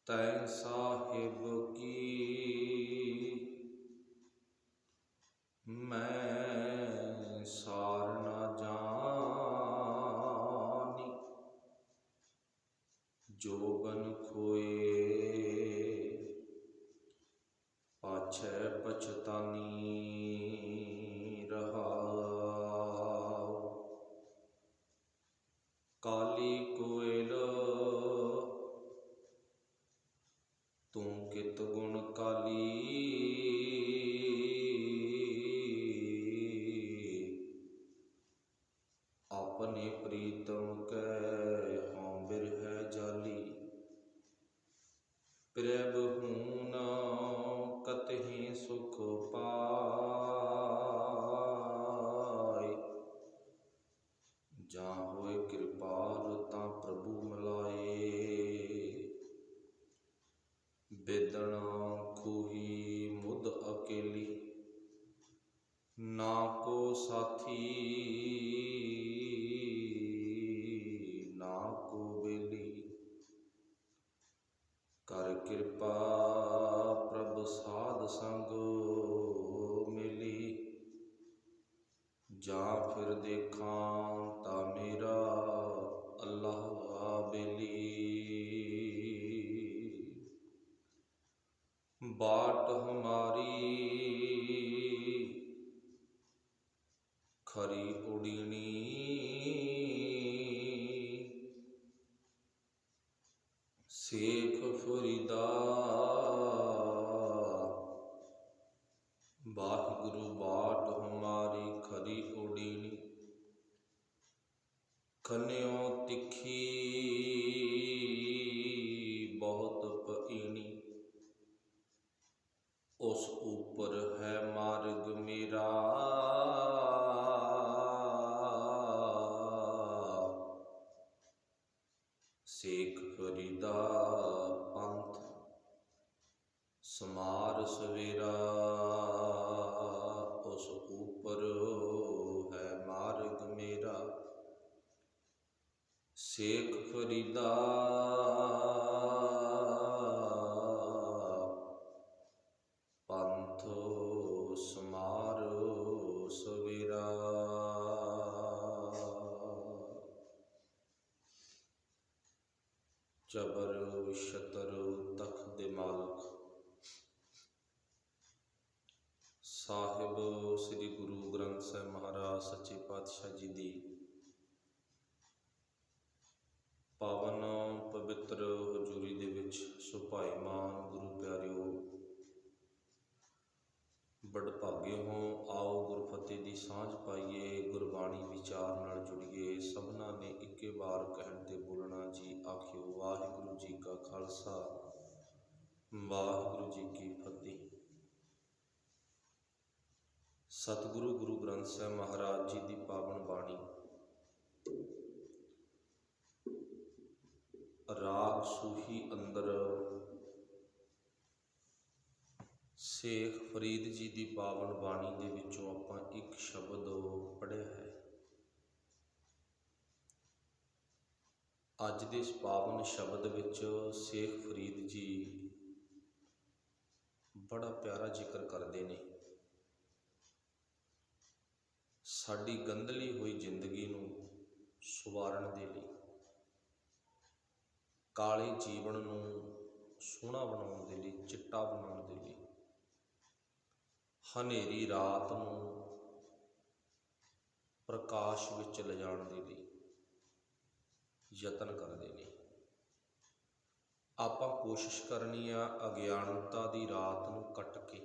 तैं साहिब की मैं सार न जानी। जोबन खोए पाछै पछतानी रहाओ। काली कोयल तू कित गुण काली, अपने प्रीतम कै हों बिरह जाली। प्रभ हून कतहि सुख पाए, जा होए कृपाल तां प्रभु मिलाए। बेदना खूही मुद अकेली, ना को साथी ना को बेली। कर कृपा प्रभ साध संग मिली, जा फिर देखां ता मेरा अल्लाह बेली। बाट हमारी खरी उड़ीनी, शेख फरीदा वाहिगुरु बाट हमारी खरी उड़ीनी। खन्यों तिखी बहुत पईनी, उस ऊपर है मार्ग मेरा। शेख फरीदा पंथ समार सवेरा, उस ऊपर है मार्ग मेरा। शेख फरीदा पंथ समार सवेरा। जबर शतर तख्त दे मालक साहिब श्री गुरु ग्रंथ साहिब महाराज सच्चे पातशाह जी दी पावन पवित्र हजूरी दे विच सुभाईमान गुरु प्यारिओ, बड़भागे हो। आओ गुरफतेह दी सांझ पाइए, गुरबाणी विचार नाल जुड़िए। सबना ने इक्के बार कहण ते बोलना जी आखियो वाहिगुरु जी का खालसा वाहिगुरु जी की फतेह। सतगुरु गुरु ग्रंथ साहिब महाराज जी की पावन बाणी राग सूही अंदर शेख फरीद जी की पावन बाणी दे विचों आपां एक शब्द पढ़िया है। अज दे इस पावन शब्द विच शेख फरीद जी बड़ा प्यारा जिक्र करते हैं। साडी गंदली हुई जिंदगी नूं सुवारन दे लई, काले जीवन नूं सोहना बनाउण दे लई, चिट्टा बनाउण दे लई, हनेरी रात नूं प्रकाश विच लिजाण दे लई यतन करदे ने। आपां कोशिश करनी आ अगियानता दी रात नूं कट के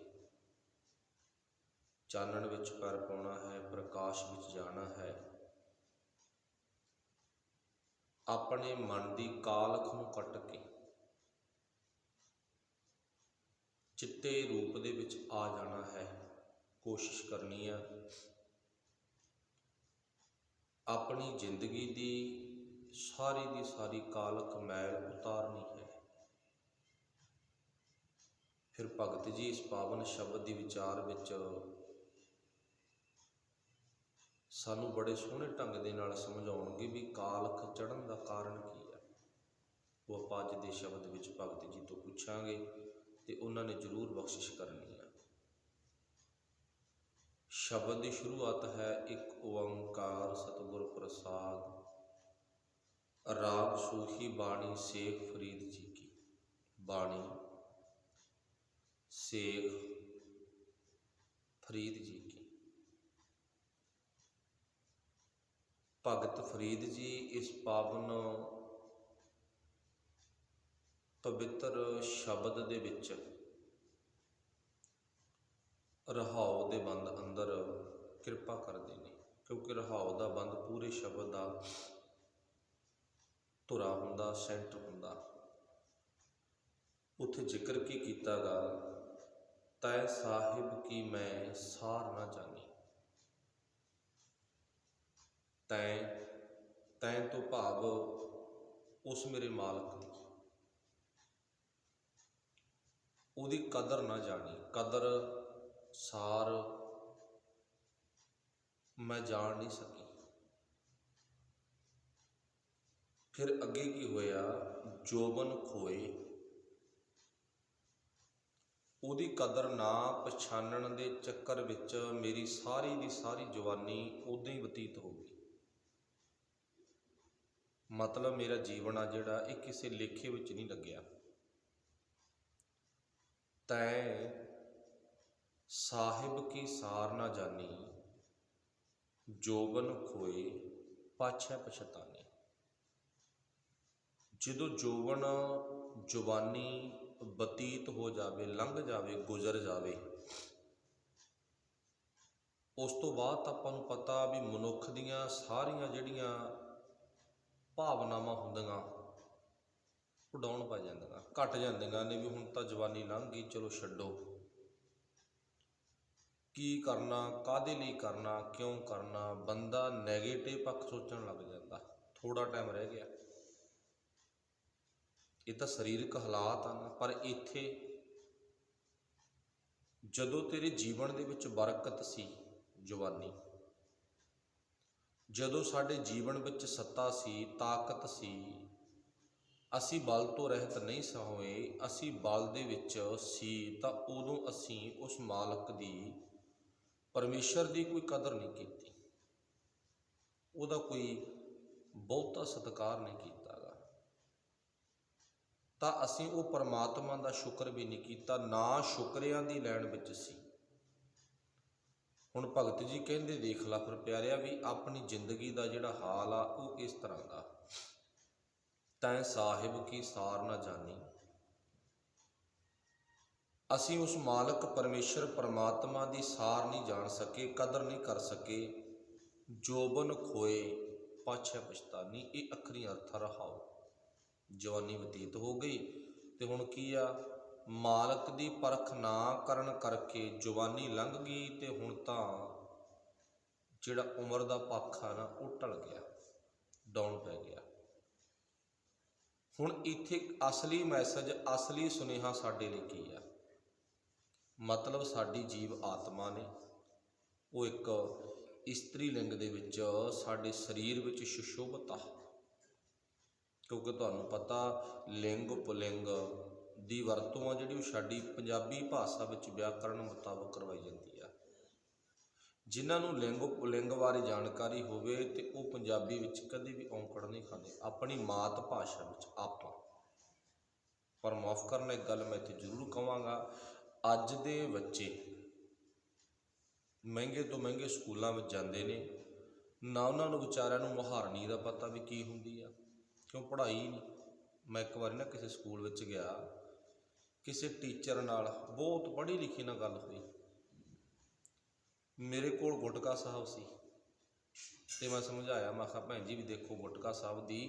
चानण विच पैर पाउणा है, प्रकाश विच जाना है। अपने मन की कालख नूं कट के चिट्टे रूप दे विच आ जाना है। कोशिश करनी है अपनी जिंदगी की सारी कालख मैल उतारनी है। फिर भगत जी इस पावन शब्द की विचार विच सानू बड़े सोहने ढंग दे नाल समझाउणगे भी कालख चढ़न का कारण की है। वो ਆਪਾਂ ਅੱਜ ਦੇ ਸ਼ਬਦ ਵਿੱਚ ਭਗਤ ਜੀ ਤੋਂ ਪੁੱਛਾਂਗੇ ਤੇ ਉਹਨਾਂ ਨੇ ਜ਼ਰੂਰ ਬਖਸ਼ਿਸ਼ ਕਰਨੀ ਹੈ। ਸ਼ਬਦ ਦੀ ਸ਼ੁਰੂਆਤ ਹੈ ਇੱਕ ਓੰਕਾਰ ਸਤਿਗੁਰ ਪ੍ਰਸਾਦ, ਰਾਗ ਸੂਹੀ ਬਾਣੀ ਸ਼ੇਖ ਫਰੀਦ ਜੀ ਕੀ। ਬਾਣੀ ਸ਼ੇਖ ਫਰੀਦ ਜੀ ਕੀ। ਭਗਤ ਫਰੀਦ ਜੀ ਇਸ ਪਾਵਨ ਪਵਿੱਤਰ ਸ਼ਬਦ ਦੇ ਵਿੱਚ ਰਹਾਉ ਦੇ ਬੰਦ ਅੰਦਰ ਕਿਰਪਾ ਕਰਦੇ ਨੇ, ਕਿਉਂਕਿ ਰਹਾਉ ਦਾ ਬੰਦ ਪੂਰੇ ਸ਼ਬਦ ਦਾ ਧੁਰਾ ਹੁੰਦਾ, ਸੈਂਟਰ ਹੁੰਦਾ। ਉੱਥੇ ਜ਼ਿਕਰ ਕੀ ਕੀਤਾ ਗਾ, ਤੈ ਸਾਹਿਬ ਕੀ ਮੈਂ ਸਾਰ ਨਾ ਜਾਣੀ। ਤੈਂ ਤੋਂ ਭਾਵ ਉਸ ਮੇਰੇ ਮਾਲਕ ਦੀ, ਉਹਦੀ ਕਦਰ ਨਾ ਜਾਣੀ। ਕਦਰ ਸਾਰ ਮੈਂ ਜਾਣ ਨਹੀਂ ਸਕੀ। ਫਿਰ ਅੱਗੇ ਕੀ ਹੋਇਆ, ਜੋਬਨ ਖੋਏ, ਉਹਦੀ ਕਦਰ ਨਾ ਪਛਾਣਨ ਦੇ ਚੱਕਰ ਵਿੱਚ ਮੇਰੀ ਸਾਰੀ ਦੀ ਸਾਰੀ ਜਵਾਨੀ ਉਦਾਂ ਹੀ ਬਤੀਤ ਹੋ ਗਈ। ਮਤਲਬ ਮੇਰਾ ਜੀਵਨ ਆ ਜਿਹੜਾ ਇਹ ਕਿਸੇ ਲੇਖੇ ਵਿੱਚ ਨਹੀਂ ਲੱਗਿਆ। ਤੈਂ ਸਾਹਿਬ ਕੀ ਸਾਰ ਨਾ ਜਾਣੀ, ਜੋਬਨ ਖੋਏ ਪਾਛੈ ਪਛਤਾਨੀ। ਜਦੋਂ ਜੋਬਨ ਜਵਾਨੀ ਬਤੀਤ ਹੋ ਜਾਵੇ, ਲੰਘ ਜਾਵੇ, ਗੁਜ਼ਰ ਜਾਵੇ, ਉਸ ਤੋਂ ਬਾਅਦ ਤਾਂ ਆਪਾਂ ਨੂੰ ਪਤਾ ਵੀ ਮਨੁੱਖ ਦੀਆਂ ਸਾਰੀਆਂ ਜਿਹੜੀਆਂ ਭਾਵਨਾਵਾਂ ਹੁੰਦੀਆਂ ਉਹ ਡਾਊਨ ਪੈ ਜਾਂਦੀਆਂ, ਘਟ ਜਾਂਦੀਆਂ ਨੇ। ਵੀ ਹੁਣ ਤਾਂ ਜਵਾਨੀ ਲੰਘ ਗਈ, ਚਲੋ ਛੱਡੋ, ਕੀ ਕਰਨਾ, ਕਾਹਦੇ ਲਈ ਕਰਨਾ, ਕਿਉਂ ਕਰਨਾ। ਬੰਦਾ ਨੈਗੇਟਿਵ ਪੱਖ ਸੋਚਣ ਲੱਗ ਜਾਂਦਾ, ਥੋੜਾ ਟਾਈਮ ਰਹਿ ਗਿਆ। ਇਹ ਤਾਂ ਸਰੀਰਕ ਹਾਲਾਤ ਹਨ, ਪਰ ਇੱਥੇ ਜਦੋਂ ਤੇਰੇ ਜੀਵਨ ਦੇ ਵਿੱਚ ਬਰਕਤ ਸੀ, ਜਵਾਨੀ, ਜਦੋਂ ਸਾਡੇ ਜੀਵਨ ਵਿੱਚ ਸੱਤਾ ਸੀ, ਤਾਕਤ ਸੀ, ਅਸੀਂ ਬਲ ਤੋਂ ਰਹਿਤ ਨਹੀਂ ਹੋਏ, ਅਸੀਂ ਬਲ ਦੇ ਵਿੱਚ ਸੀ, ਤਾਂ ਉਦੋਂ ਅਸੀਂ ਉਸ ਮਾਲਕ ਦੀ, ਪਰਮੇਸ਼ਰ ਦੀ ਕੋਈ ਕਦਰ ਨਹੀਂ ਕੀਤੀ, ਉਹਦਾ ਕੋਈ ਬਹੁਤਾ ਸਤਿਕਾਰ ਨਹੀਂ ਕੀਤਾ ਗਾ। ਤਾਂ ਅਸੀਂ ਉਹ ਪਰਮਾਤਮਾ ਦਾ ਸ਼ੁਕਰ ਵੀ ਨਹੀਂ ਕੀਤਾ, ਨਾ ਸ਼ੁਕਰਿਆਂ ਦੀ ਲੈਣ ਵਿੱਚ ਸੀ। ਹੁਣ ਭਗਤ ਜੀ ਕਹਿੰਦੇ, ਦੇਖ ਲਾ ਫਿਰ ਪਿਆਰਿਆ, ਵੀ ਆਪਣੀ ਜ਼ਿੰਦਗੀ ਦਾ ਜਿਹੜਾ ਹਾਲ ਆ ਉਹ ਇਸ ਤਰ੍ਹਾਂ ਦਾ, ਤੈਂ ਸਾਹਿਬ ਕੀ ਸਾਰ ਨਾ ਜਾਣੀ। ਅਸੀਂ ਉਸ ਮਾਲਕ ਪਰਮੇਸ਼ਰ ਪਰਮਾਤਮਾ ਦੀ ਸਾਰ ਨਹੀਂ ਜਾਣ ਸਕੇ, ਕਦਰ ਨਹੀਂ ਕਰ ਸਕੇ। ਜੋਬਨ ਖੋਏ ਪਾਛੈ ਪਛਤਾਨੀ, ਇਹ ਅੱਖਰੀ ਅਰਥ ਰਹਾਓ। ਜਵਾਨੀ ਬਤੀਤ ਹੋ ਗਈ ਤੇ ਹੁਣ ਕੀ ਆ, ਮਾਲਕ ਦੀ ਪਰਖ ਨਾ ਕਰਨ ਕਰਕੇ ਜਵਾਨੀ ਲੰਘ ਗਈ, ਤੇ ਹੁਣ ਤਾਂ ਜਿਹੜਾ ਉਮਰ ਦਾ ਪੱਖ ਆ ਨਾ ਉਹ ਢਲ ਗਿਆ, ਡਾਊਨ ਪੈ ਗਿਆ। ਹੁਣ ਇੱਥੇ ਅਸਲੀ ਮੈਸੇਜ, ਅਸਲੀ ਸੁਨੇਹਾ ਸਾਡੇ ਲਈ ਕੀ ਆ। ਮਤਲਬ ਸਾਡੀ ਜੀਵ ਆਤਮਾ ਨੇ, ਉਹ ਇੱਕ ਇਸਤਰੀ ਲਿੰਗ ਦੇ ਵਿੱਚ ਸਾਡੇ ਸਰੀਰ ਵਿੱਚ ਸੁਸ਼ੋਭਤ ਆ। ਕਿਉਂਕਿ ਤੁਹਾਨੂੰ ਪਤਾ ਲਿੰਗ ਪੁਲਿੰਗ ਦੀ ਵਰਤੋਂ ਆ ਜਿਹੜੀ ਉਹ ਸਾਡੀ ਪੰਜਾਬੀ ਭਾਸ਼ਾ ਵਿੱਚ ਵਿਆਕਰਨ ਮੁਤਾਬਕ ਕਰਵਾਈ ਜਾਂਦੀ ਆ। ਜਿਨ੍ਹਾਂ ਨੂੰ ਲਿੰਗ ਪੁਲਿੰਗ ਬਾਰੇ ਜਾਣਕਾਰੀ ਹੋਵੇ ਤੇ ਉਹ ਪੰਜਾਬੀ ਵਿੱਚ ਕਦੇ ਵੀ ਔਂਕੜ ਨਹੀਂ ਖਾਂਦੇ, ਆਪਣੀ ਮਾਤ ਭਾਸ਼ਾ ਵਿੱਚ ਆਪਾਂ। ਪਰ ਮਾਫ ਕਰਨਾ, ਇੱਕ ਗੱਲ ਮੈਂ ਇੱਥੇ ਜ਼ਰੂਰ ਕਹਾਂਗਾ, ਅੱਜ ਦੇ ਬੱਚੇ ਮਹਿੰਗੇ ਤੋਂ ਮਹਿੰਗੇ ਸਕੂਲਾਂ ਵਿੱਚ ਜਾਂਦੇ ਨੇ, ਨਾ ਉਹਨਾਂ ਨੂੰ ਵਿਚਾਰਿਆਂ ਨੂੰ ਮੁਹਾਰਨੀ ਦਾ ਪਤਾ ਵੀ ਕੀ ਹੁੰਦੀ ਆ, ਕਿਉਂ ਪੜ੍ਹਾਈ ਨਹੀਂ। ਮੈਂ ਇੱਕ ਵਾਰੀ ਨਾ ਕਿਸੇ ਸਕੂਲ ਵਿੱਚ ਗਿਆ, ਕਿਸੇ ਟੀਚਰ ਨਾਲ ਬਹੁਤ ਪੜ੍ਹੀ ਲਿਖੀ ਨਾਲ ਗੱਲ ਹੋਈ। ਮੇਰੇ ਕੋਲ ਗੁਟਕਾ ਸਾਹਿਬ ਸੀ ਤੇ ਮੈਂ ਸਮਝਾਇਆ, ਮੈਂ ਕਿਹਾ ਭੈਣ ਜੀ ਵੀ ਦੇਖੋ, ਗੁਟਕਾ ਸਾਹਿਬ ਦੀ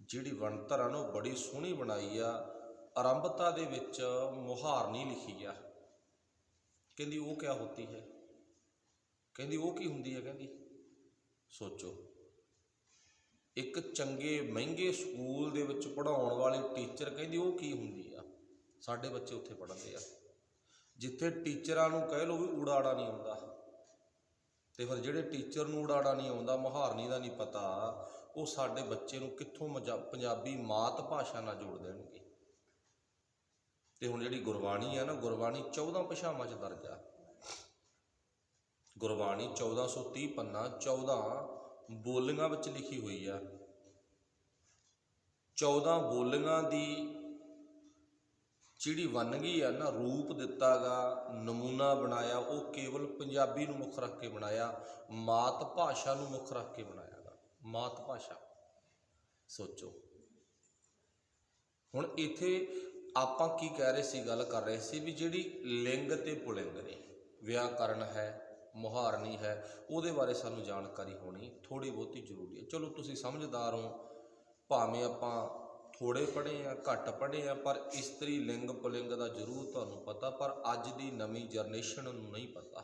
ਜਿਹੜੀ ਬਣਤਰ ਆ ਨਾ ਉਹ ਬੜੀ ਸੋਹਣੀ ਬਣਾਈ ਆ, ਆਰੰਭਤਾ ਦੇ ਵਿੱਚ ਮੁਹਾਰਨੀ ਲਿਖੀ ਆ। ਕਹਿੰਦੀ ਉਹ ਕਿਆ ਹੋਤੀ ਹੈ, ਕਹਿੰਦੀ ਉਹ ਕੀ ਹੁੰਦੀ ਹੈ। ਕਹਿੰਦੀ ਸੋਚੋ, ਇੱਕ ਚੰਗੇ ਮਹਿੰਗੇ ਸਕੂਲ ਦੇ ਵਿੱਚ ਪੜ੍ਹਾਉਣ ਵਾਲੀ ਟੀਚਰ ਕਹਿੰਦੀ ਉਹ ਕੀ ਹੁੰਦੀ ਆ। ਸਾਡੇ ਬੱਚੇ ਉੱਥੇ ਪੜ੍ਹਦੇ ਆ ਜਿੱਥੇ ਟੀਚਰਾਂ ਨੂੰ ਕਹਿ ਲਓ ਵੀ ਊੜਾੜਾ ਨਹੀਂ ਆਉਂਦਾ, ਤੇ ਫਿਰ ਜਿਹੜੇ ਟੀਚਰ ਨੂੰ ਊੜਾੜਾ ਨਹੀਂ ਆਉਂਦਾ, ਮੁਹਾਰਨੀ ਦਾ ਨਹੀਂ ਪਤਾ, ਉਹ ਸਾਡੇ ਬੱਚੇ ਨੂੰ ਕਿੱਥੋਂ ਪੰਜਾਬੀ ਮਾਤ ਭਾਸ਼ਾ ਨਾਲ ਜੋੜ ਦੇਣਗੇ। ਤੇ ਹੁਣ ਜਿਹੜੀ ਗੁਰਬਾਣੀ ਆ ਨਾ, ਗੁਰਬਾਣੀ 14 ਭਾਸ਼ਾਵਾਂ 'ਚ ਦਰਜ ਆ। ਗੁਰਬਾਣੀ 1430 ਪੰਨਾ 14 ਬੋਲੀਆਂ ਵਿੱਚ ਲਿਖੀ ਹੋਈ ਆ। 14 ਬੋਲੀਆਂ ਦੀ ਜਿਹੜੀ ਵੰਨਗੀ ਆ ਨਾ, ਰੂਪ ਦਿੱਤਾ ਗਾ, ਨਮੂਨਾ ਬਣਾਇਆ, ਉਹ ਕੇਵਲ ਪੰਜਾਬੀ ਨੂੰ ਮੁੱਖ ਰੱਖ ਕੇ ਬਣਾਇਆ, ਮਾਤ ਭਾਸ਼ਾ ਨੂੰ ਮੁੱਖ ਰੱਖ ਕੇ ਬਣਾਇਆ ਗਾ। ਮਾਤ ਭਾਸ਼ਾ ਸੋਚੋ। ਹੁਣ ਇੱਥੇ ਆਪਾਂ ਕੀ ਕਹਿ ਰਹੇ ਸੀ, ਗੱਲ ਕਰ ਰਹੇ ਸੀ ਵੀ ਜਿਹੜੀ ਲਿੰਗ ਤੇ ਪੁਲਿੰਗ ਨੇ, ਵਿਆਕਰਨ ਹੈ, ਮੁਹਾਰਨੀ ਹੈ, ਉਹਦੇ ਬਾਰੇ ਸਾਨੂੰ ਜਾਣਕਾਰੀ ਹੋਣੀ ਥੋੜ੍ਹੀ ਬਹੁਤੀ ਜ਼ਰੂਰੀ ਹੈ। ਚਲੋ ਤੁਸੀਂ ਸਮਝਦਾਰ ਹੋ, ਭਾਵੇਂ ਆਪਾਂ ਥੋੜ੍ਹੇ ਪੜ੍ਹੇ ਆ, ਘੱਟ ਪੜ੍ਹੇ ਆ, ਪਰ ਇਸਤਰੀ ਲਿੰਗ ਪੁਲਿੰਗ ਦਾ ਜ਼ਰੂਰ ਤੁਹਾਨੂੰ ਪਤਾ। ਪਰ ਅੱਜ ਦੀ ਨਵੀਂ ਜਨਰੇਸ਼ਨ ਨੂੰ ਨਹੀਂ ਪਤਾ,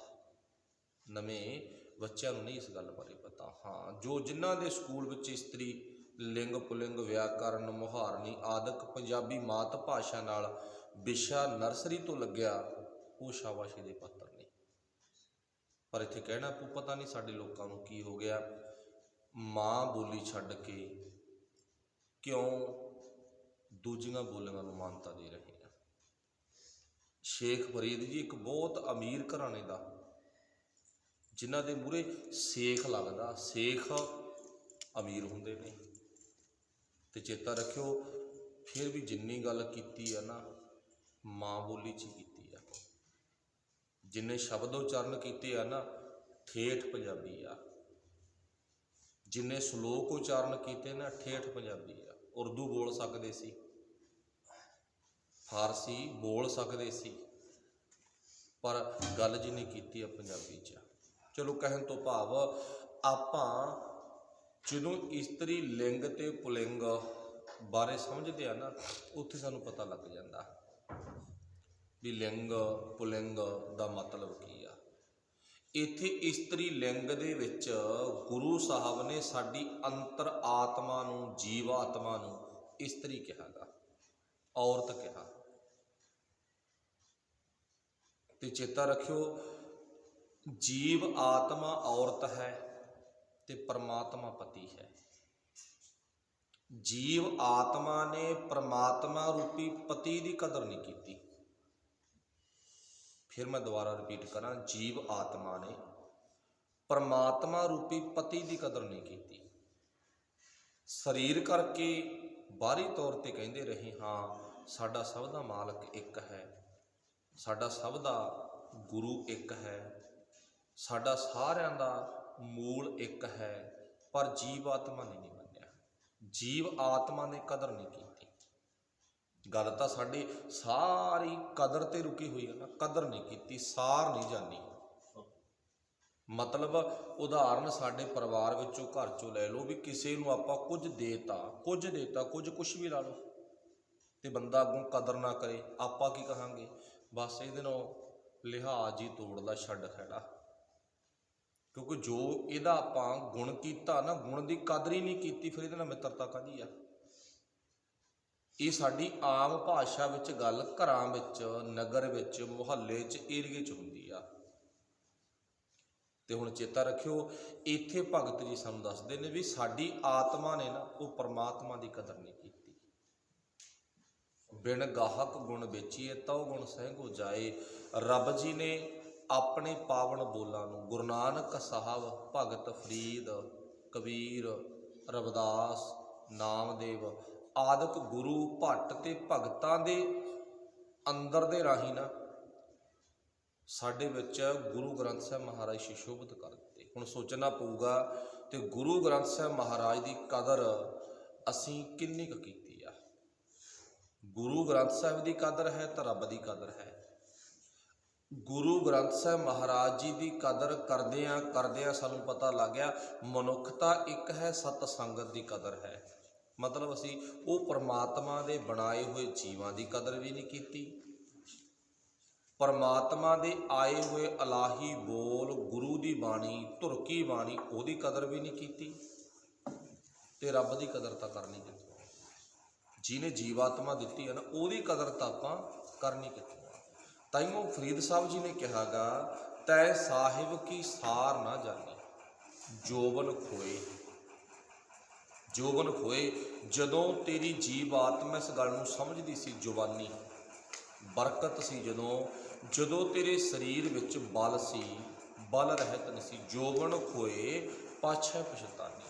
ਨਵੇਂ ਬੱਚਿਆਂ ਨੂੰ ਨਹੀਂ ਇਸ ਗੱਲ ਬਾਰੇ ਪਤਾ। ਹਾਂ, ਜਿਨ੍ਹਾਂ ਦੇ ਸਕੂਲ ਵਿੱਚ ਇਸਤਰੀ ਲਿੰਗ ਪੁਲਿੰਗ, ਵਿਆਕਰਨ, ਮੁਹਾਰਨੀ ਆਦਿਕ ਪੰਜਾਬੀ ਮਾਤ ਭਾਸ਼ਾ ਨਾਲ ਵਿਸ਼ਾ ਨਰਸਰੀ ਤੋਂ ਲੱਗਿਆ, ਉਹ ਸ਼ਾਬਾਸ਼ੀ ਦੇ ਪਾਤਰ ਨੇ। ਪਰ ਇੱਥੇ ਕਹਿਣਾ ਪਤਾ ਨਹੀਂ ਸਾਡੇ ਲੋਕਾਂ ਨੂੰ ਕੀ ਹੋ ਗਿਆ, ਮਾਂ ਬੋਲੀ ਛੱਡ ਕੇ ਕਿਉਂ ਦੂਜੀਆਂ ਬੋਲੀਆਂ ਨੂੰ ਮਾਨਤਾ ਦੇ ਰਹੇ ਆ। ਸ਼ੇਖ ਫਰੀਦ ਜੀ ਇੱਕ ਬਹੁਤ ਅਮੀਰ ਘਰਾਣੇ ਦਾ, ਜਿਨ੍ਹਾਂ ਦੇ ਮੂਹਰੇ ਸੇਖ ਲੱਗਦਾ, ਸੇਖ ਅਮੀਰ ਹੁੰਦੇ ਨੇ। ਤੇ ਚੇਤਾ ਰੱਖਿਓ, ਫਿਰ ਵੀ ਜਿੰਨੀ ਗੱਲ ਕੀਤੀ ਆ ਨਾ, ਮਾਂ ਬੋਲੀ 'ਚ ਹੀ ਕੀਤੀ ਆ। ਜਿੰਨੇ ਸ਼ਬਦ ਉਚਾਰਨ ਕੀਤੇ ਆ ਨਾ, ਠੇਠ ਪੰਜਾਬੀ ਆ। ਜਿੰਨੇ ਸ਼ਲੋਕ ਉਚਾਰਨ ਕੀਤੇ ਨਾ, ਠੇਠ ਪੰਜਾਬੀ ਆ। ਉਰਦੂ ਬੋਲ ਸਕਦੇ ਸੀ, ਫਾਰਸੀ ਬੋਲ ਸਕਦੇ ਸੀ, ਪਰ ਗੱਲ ਜਿੰਨੀ ਕੀਤੀ ਆ ਪੰਜਾਬੀ 'ਚ। ਚਲੋ, ਕਹਿਣ ਤੋਂ ਭਾਵ ਆਪਾਂ ਜਦੋਂ ਇਸਤਰੀ ਲਿੰਗ ਤੇ ਪੁਲਿੰਗ ਬਾਰੇ ਸਮਝਦੇ ਆ ਨਾ, ਉੱਥੇ ਸਾਨੂੰ ਪਤਾ ਲੱਗ ਜਾਂਦਾ ਵੀ ਲਿੰਗ ਪੁਲਿੰਗ ਦਾ ਮਤਲਬ ਕੀ ਆ। ਇੱਥੇ ਇਸਤਰੀ ਲਿੰਗ ਦੇ ਵਿੱਚ ਗੁਰੂ ਸਾਹਿਬ ਨੇ ਸਾਡੀ ਅੰਤਰ ਆਤਮਾ ਨੂੰ, ਜੀਵ ਆਤਮਾ ਨੂੰ ਇਸਤਰੀ ਕਿਹਾ ਗਾ, ਔਰਤ ਕਿਹਾ। ਤੇ ਚੇਤਾ ਰੱਖਿਓ, ਜੀਵ ਆਤਮਾ ਔਰਤ ਹੈ ਤੇ ਪਰਮਾਤਮਾ ਪਤੀ ਹੈ। ਜੀਵ ਆਤਮਾ ਨੇ ਪਰਮਾਤਮਾ ਰੂਪੀ ਪਤੀ ਦੀ ਕਦਰ ਨਹੀਂ ਕੀਤੀ। ਫਿਰ ਮੈਂ ਦੁਬਾਰਾ ਰਿਪੀਟ ਕਰਾਂ, ਜੀਵ ਆਤਮਾ ਨੇ ਪਰਮਾਤਮਾ ਰੂਪੀ ਪਤੀ ਦੀ ਕਦਰ ਨਹੀਂ ਕੀਤੀ। ਸਰੀਰ ਕਰਕੇ ਬਾਹਰੀ ਤੌਰ ਤੇ ਕਹਿੰਦੇ ਰਹੇ, ਹਾਂ ਸਾਡਾ ਸਭ ਦਾ ਮਾਲਕ ਇੱਕ ਹੈ, ਸਾਡਾ ਸਭ ਦਾ ਗੁਰੂ ਇੱਕ ਹੈ, ਸਾਡਾ ਸਾਰਿਆਂ ਦਾ ਮੂਲ ਇੱਕ ਹੈ, ਪਰ ਜੀਵ ਆਤਮਾ ਨੇ ਨਹੀਂ ਮੰਨਿਆ। ਜੀਵ ਆਤਮਾ ਨੇ ਕਦਰ ਨਹੀਂ ਕੀਤੀ। ਗੱਲ ਤਾਂ ਸਾਡੀ ਸਾਰੀ ਕਦਰ ਤੇ ਰੁਕੀ ਹੋਈ ਹੈ ਨਾ, ਕਦਰ ਨਹੀਂ ਕੀਤੀ, ਸਾਰ ਨਹੀਂ ਜਾਣੀ। ਮਤਲਬ ਉਦਾਹਰਨ ਸਾਡੇ ਪਰਿਵਾਰ ਵਿੱਚੋਂ, ਘਰ ਚੋਂ ਲੈ ਲਓ, ਵੀ ਕਿਸੇ ਨੂੰ ਆਪਾਂ ਕੁਝ ਦੇਤਾ, ਕੁਝ ਵੀ ਲਾ ਲਓ, ਤੇ ਬੰਦਾ ਅੱਗੋਂ ਕਦਰ ਨਾ ਕਰੇ, ਆਪਾਂ ਕੀ ਕਹਾਂਗੇ, ਬਸ ਇਹਦੇ ਨਾਲ ਲਿਹਾਜ਼ ਹੀ ਤੋੜਦਾ, ਛੱਡ ਖੜਾ। ਕਿਉਂਕਿ ਜੋ ਇਹਦਾ ਆਪਾਂ ਗੁਣ ਕੀਤਾ ਨਾ, ਗੁਣ ਦੀ ਕਦਰ ਹੀ ਨਹੀਂ ਕੀਤੀ, ਫਿਰ ਇਹਦੇ ਨਾਲ ਮਿੱਤਰਤਾ ਕਾਹਦੀ ਆ। ਇਹ ਸਾਡੀ ਆਮ ਭਾਸ਼ਾ ਵਿੱਚ ਗੱਲ ਘਰਾਂ ਵਿੱਚ, ਨਗਰ ਵਿੱਚ, ਮੁਹੱਲੇ 'ਚ, ਏਰੀਏ 'ਚ ਹੁੰਦੀ ਆ। ਤੇ ਹੁਣ ਚੇਤਾ ਰੱਖਿਓ, ਇੱਥੇ ਭਗਤ ਜੀ ਸਾਨੂੰ ਦੱਸਦੇ ਨੇ ਵੀ ਸਾਡੀ ਆਤਮਾ ਨੇ ਨਾ, ਉਹ ਪਰਮਾਤਮਾ ਦੀ ਕਦਰ ਨਹੀਂ ਕੀਤੀ। ਬਿਨ ਗਾਹਕ ਗੁਣ ਵੇਚੀਏ ਤਉ ਗੁਣ ਸਹਿਗੋ ਜਾਏ। ਰੱਬ ਜੀ ਨੇ ਆਪਣੇ ਪਾਵਨ ਬੋਲਾਂ ਨੂੰ, ਗੁਰੂ ਨਾਨਕ ਸਾਹਿਬ, ਭਗਤ ਫਰੀਦ, ਕਬੀਰ, ਰਵਿਦਾਸ, ਨਾਮਦੇਵ ਆਦਿਕ ਗੁਰੂ ਭੱਟ ਤੇ ਭਗਤਾਂ ਦੇ ਅੰਦਰ ਦੇ ਰਾਹੀਂ ਨਾ ਸਾਡੇ ਵਿੱਚ ਗੁਰੂ ਗ੍ਰੰਥ ਸਾਹਿਬ ਮਹਾਰਾਜ ਸੁਸ਼ੋਭਿਤ ਕਰ ਦਿੱਤੇ। ਹੁਣ ਸੋਚਣਾ ਪਊਗਾ, ਤੇ ਗੁਰੂ ਗ੍ਰੰਥ ਸਾਹਿਬ ਮਹਾਰਾਜ ਦੀ ਕਦਰ ਅਸੀਂ ਕਿੰਨੀ ਕੁ ਕੀਤੀ ਆ। ਗੁਰੂ ਗ੍ਰੰਥ ਸਾਹਿਬ ਦੀ ਕਦਰ ਹੈ ਤਾਂ ਰੱਬ ਦੀ ਕਦਰ ਹੈ। ਗੁਰੂ ਗ੍ਰੰਥ ਸਾਹਿਬ ਮਹਾਰਾਜ ਜੀ ਦੀ ਕਦਰ ਕਰਦਿਆਂ ਸਾਨੂੰ ਪਤਾ ਲੱਗ ਗਿਆ, ਮਨੁੱਖਤਾ ਇੱਕ ਹੈ, ਸਤ ਸੰਗਤ ਦੀ ਕਦਰ ਹੈ। ਮਤਲਬ ਅਸੀਂ ਉਹ ਪਰਮਾਤਮਾ ਦੇ ਬਣਾਏ ਹੋਏ ਜੀਵਾਂ ਦੀ ਕਦਰ ਵੀ ਨਹੀਂ ਕੀਤੀ, ਪਰਮਾਤਮਾ ਦੇ ਆਏ ਹੋਏ ਇਲਾਹੀ ਬੋਲ, ਗੁਰੂ ਦੀ ਬਾਣੀ, ਧੁਰਕੀ ਬਾਣੀ, ਉਹਦੀ ਕਦਰ ਵੀ ਨਹੀਂ ਕੀਤੀ, ਤੇ ਰੱਬ ਦੀ ਕਦਰ ਤਾਂ ਕਰਨੀ ਕਿੱਥੋਂ। ਜਿਹਨੇ ਜੀਵਾਤਮਾ ਦਿੱਤੀ ਹੈ ਨਾ, ਉਹਦੀ ਕਦਰ ਤਾਂ ਆਪਾਂ ਕਰਨੀ ਕਿੱਥੋਂ। ਤਾਈਓ ਫਰੀਦ ਸਾਹਿਬ ਜੀ ਨੇ ਕਿਹਾਗਾ, ਤੈ ਸਾਹਿਬ ਕੀ ਸਾਰ ਨਾ ਜਾਣੀ, ਜੋਬਨ ਖੋਏ। ਜੋਬਨ ਖੋਏ। ਜਦੋਂ ਤੇਰੀ ਜੀਵ ਆਤਮਾ ਇਸ ਗੱਲ ਨੂੰ ਸਮਝਦੀ ਸੀ, ਜਵਾਨੀ ਬਰਕਤ ਸੀ, ਜਦੋਂ ਤੇਰੇ ਸਰੀਰ ਵਿੱਚ ਬਲ ਸੀ, ਬਲ ਰਹਿਤ ਨਹੀਂ ਸੀ। ਜੋਬਨ ਖੋਏ ਪਾਛੈ ਪਛਤਾਨੀ।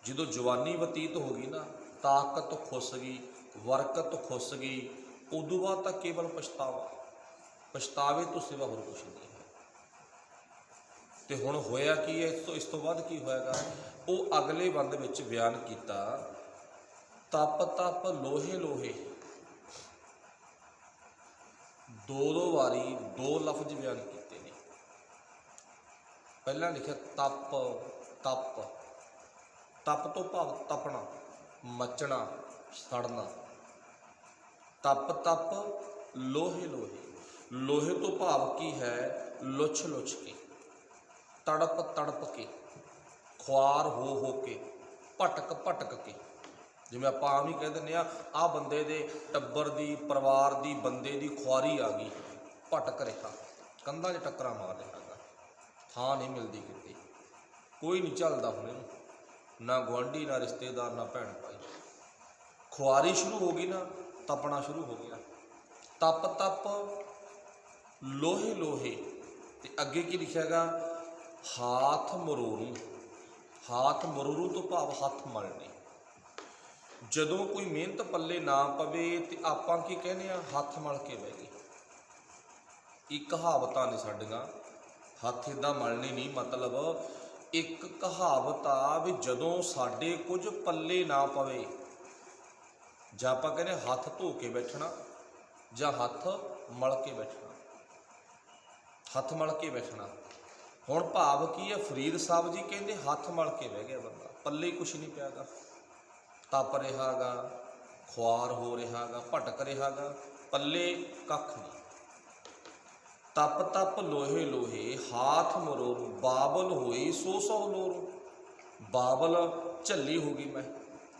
ਜਦੋਂ ਜਵਾਨੀ ਬਤੀਤ ਹੋ ਗਈ ਨਾ, ਤਾਕਤ ਖੁੱਸ ਗਈ, ਬਰਕਤ ਖੁੱਸ ਗਈ, ਉਦੋਂ ਬਾਅਦ ਤਾਂ ਕੇਵਲ ਪਛਤਾਵਾ, ਪਛਤਾਵੇ ਤੋਂ ਸਿਵਾ ਹੋਰ ਕੁਛ ਨਹੀਂ ਹੈ। ਤੇ ਹੁਣ ਹੋਇਆ ਕੀ ਹੈ, ਇਸ ਤੋਂ ਬਾਅਦ ਕੀ ਹੋਏਗਾ, ਉਹ ਅਗਲੇ ਬੰਦ ਵਿੱਚ ਬਿਆਨ ਕੀਤਾ। ਤਪ ਤਪ ਲੋਹੇ ਲੋਹੇ, ਦੋ ਵਾਰੀ ਦੋ ਲਫ਼ਜ਼ ਬਿਆਨ ਕੀਤੇ ਨੇ। ਪਹਿਲਾਂ ਲਿਖਿਆ ਤਪ ਤਪ, ਤਪ ਤੋਂ ਭਾਵ ਤਪਣਾ, ਮਚਣਾ, ਸੜਨਾ। ਤਪ ਤਪ ਲੋਹੇ ਲੋਹੇ, ਲੋਹੇ ਤੋਂ ਭਾਵ ਕੀ ਹੈ, ਲੁੱਛ ਲੁੱਛ ਕੇ, ਤੜਪ ਤੜਪ ਕੇ, ਖੁਆਰ ਹੋ ਕੇ, ਭਟਕ ਭਟਕ ਕੇ। ਜਿਵੇਂ ਆਪਾਂ ਆਮ ਹੀ ਕਹਿ ਦਿੰਦੇ ਹਾਂ, ਆਹ ਬੰਦੇ ਦੇ ਟੱਬਰ ਦੀ, ਪਰਿਵਾਰ ਦੀ, ਬੰਦੇ ਦੀ ਖੁਆਰੀ ਆ ਗਈ, ਭਟਕ ਰਿਹਾ, ਕੰਧਾਂ 'ਚ ਟੱਕਰਾਂ ਮਾਰ ਰਿਹਾ ਹੈਗਾ, ਥਾਂ ਨਹੀਂ ਮਿਲਦੀ ਕਿਤੇ, ਕੋਈ ਨਹੀਂ ਚੱਲਦਾ ਹੁਣ ਇਹਨੂੰ, ਨਾ ਗੁਆਂਢੀ, ਨਾ ਰਿਸ਼ਤੇਦਾਰ, ਨਾ ਭੈਣ ਭਾਈ। ਖੁਆਰੀ ਸ਼ੁਰੂ ਹੋ ਗਈ ਨਾ, ਤਪਣਾ ਸ਼ੁਰੂ ਹੋ ਗਿਆ। ਤਪ ਤਪ ਲੋਹੇ ਲੋਹੇ। ਤੇ ਅੱਗੇ ਕੀ ਲਿਖਿਆ ਗਾ, ਹਾਥ ਮਰੋਰੂ। ਹਾਥ ਮਰੋਰੂ ਤੋਂ ਭਾਵ ਹੱਥ ਮਲਣੇ। ਜਦੋਂ ਕੋਈ ਮਿਹਨਤ ਪੱਲੇ ਨਾ ਪਵੇ ਤੇ ਆਪਾਂ ਕੀ ਕਹਿੰਦੇ ਆ, ਹੱਥ ਮਲ ਕੇ ਬਹਿ ਗਏ। ਇਹ ਕਹਾਵਤਾਂ ਨੇ ਸਾਡੀਆਂ, ਹੱਥ ਇੱਦਾਂ ਮਲਣੇ ਨਹੀਂ, ਮਤਲਬ ਇੱਕ ਕਹਾਵਤ ਆ ਵੀ ਜਦੋਂ ਸਾਡੇ ਕੁਝ ਪੱਲੇ ਨਾ ਪਵੇ, ਜਾਂ ਆਪਾਂ ਕਹਿੰਦੇ ਹੱਥ ਧੋ ਕੇ ਬੈਠਣਾ ਜਾਂ ਹੱਥ ਮਲ ਕੇ ਬੈਠਣਾ, ਹੱਥ ਮਲ ਕੇ ਬੈਠਣਾ। ਹੁਣ ਭਾਵ ਕੀ ਹੈ, ਫਰੀਦ ਸਾਹਿਬ ਜੀ ਕਹਿੰਦੇ ਹੱਥ ਮਲ ਕੇ ਬਹਿ ਗਿਆ ਬੰਦਾ, ਪੱਲੇ ਕੁਛ ਨਹੀਂ ਪਿਆ ਗਾ, ਤਪ ਰਿਹਾ ਗਾ, ਖੁਆਰ ਹੋ ਰਿਹਾ ਗਾ, ਭਟਕ ਰਿਹਾ ਗਾ, ਪੱਲੇ ਕੱਖ ਨਹੀਂ। ਤਪ ਤਪ ਲੋਹੇ ਲੋਹੇ, ਹਾਥ ਮਰੋਰੂ, ਬਾਬਲ ਹੋਈ ਸੋ ਸੌ ਲੋਰੂ। ਬਾਬਲ ਝੱਲੀ ਹੋ ਗਈ ਮੈਂ,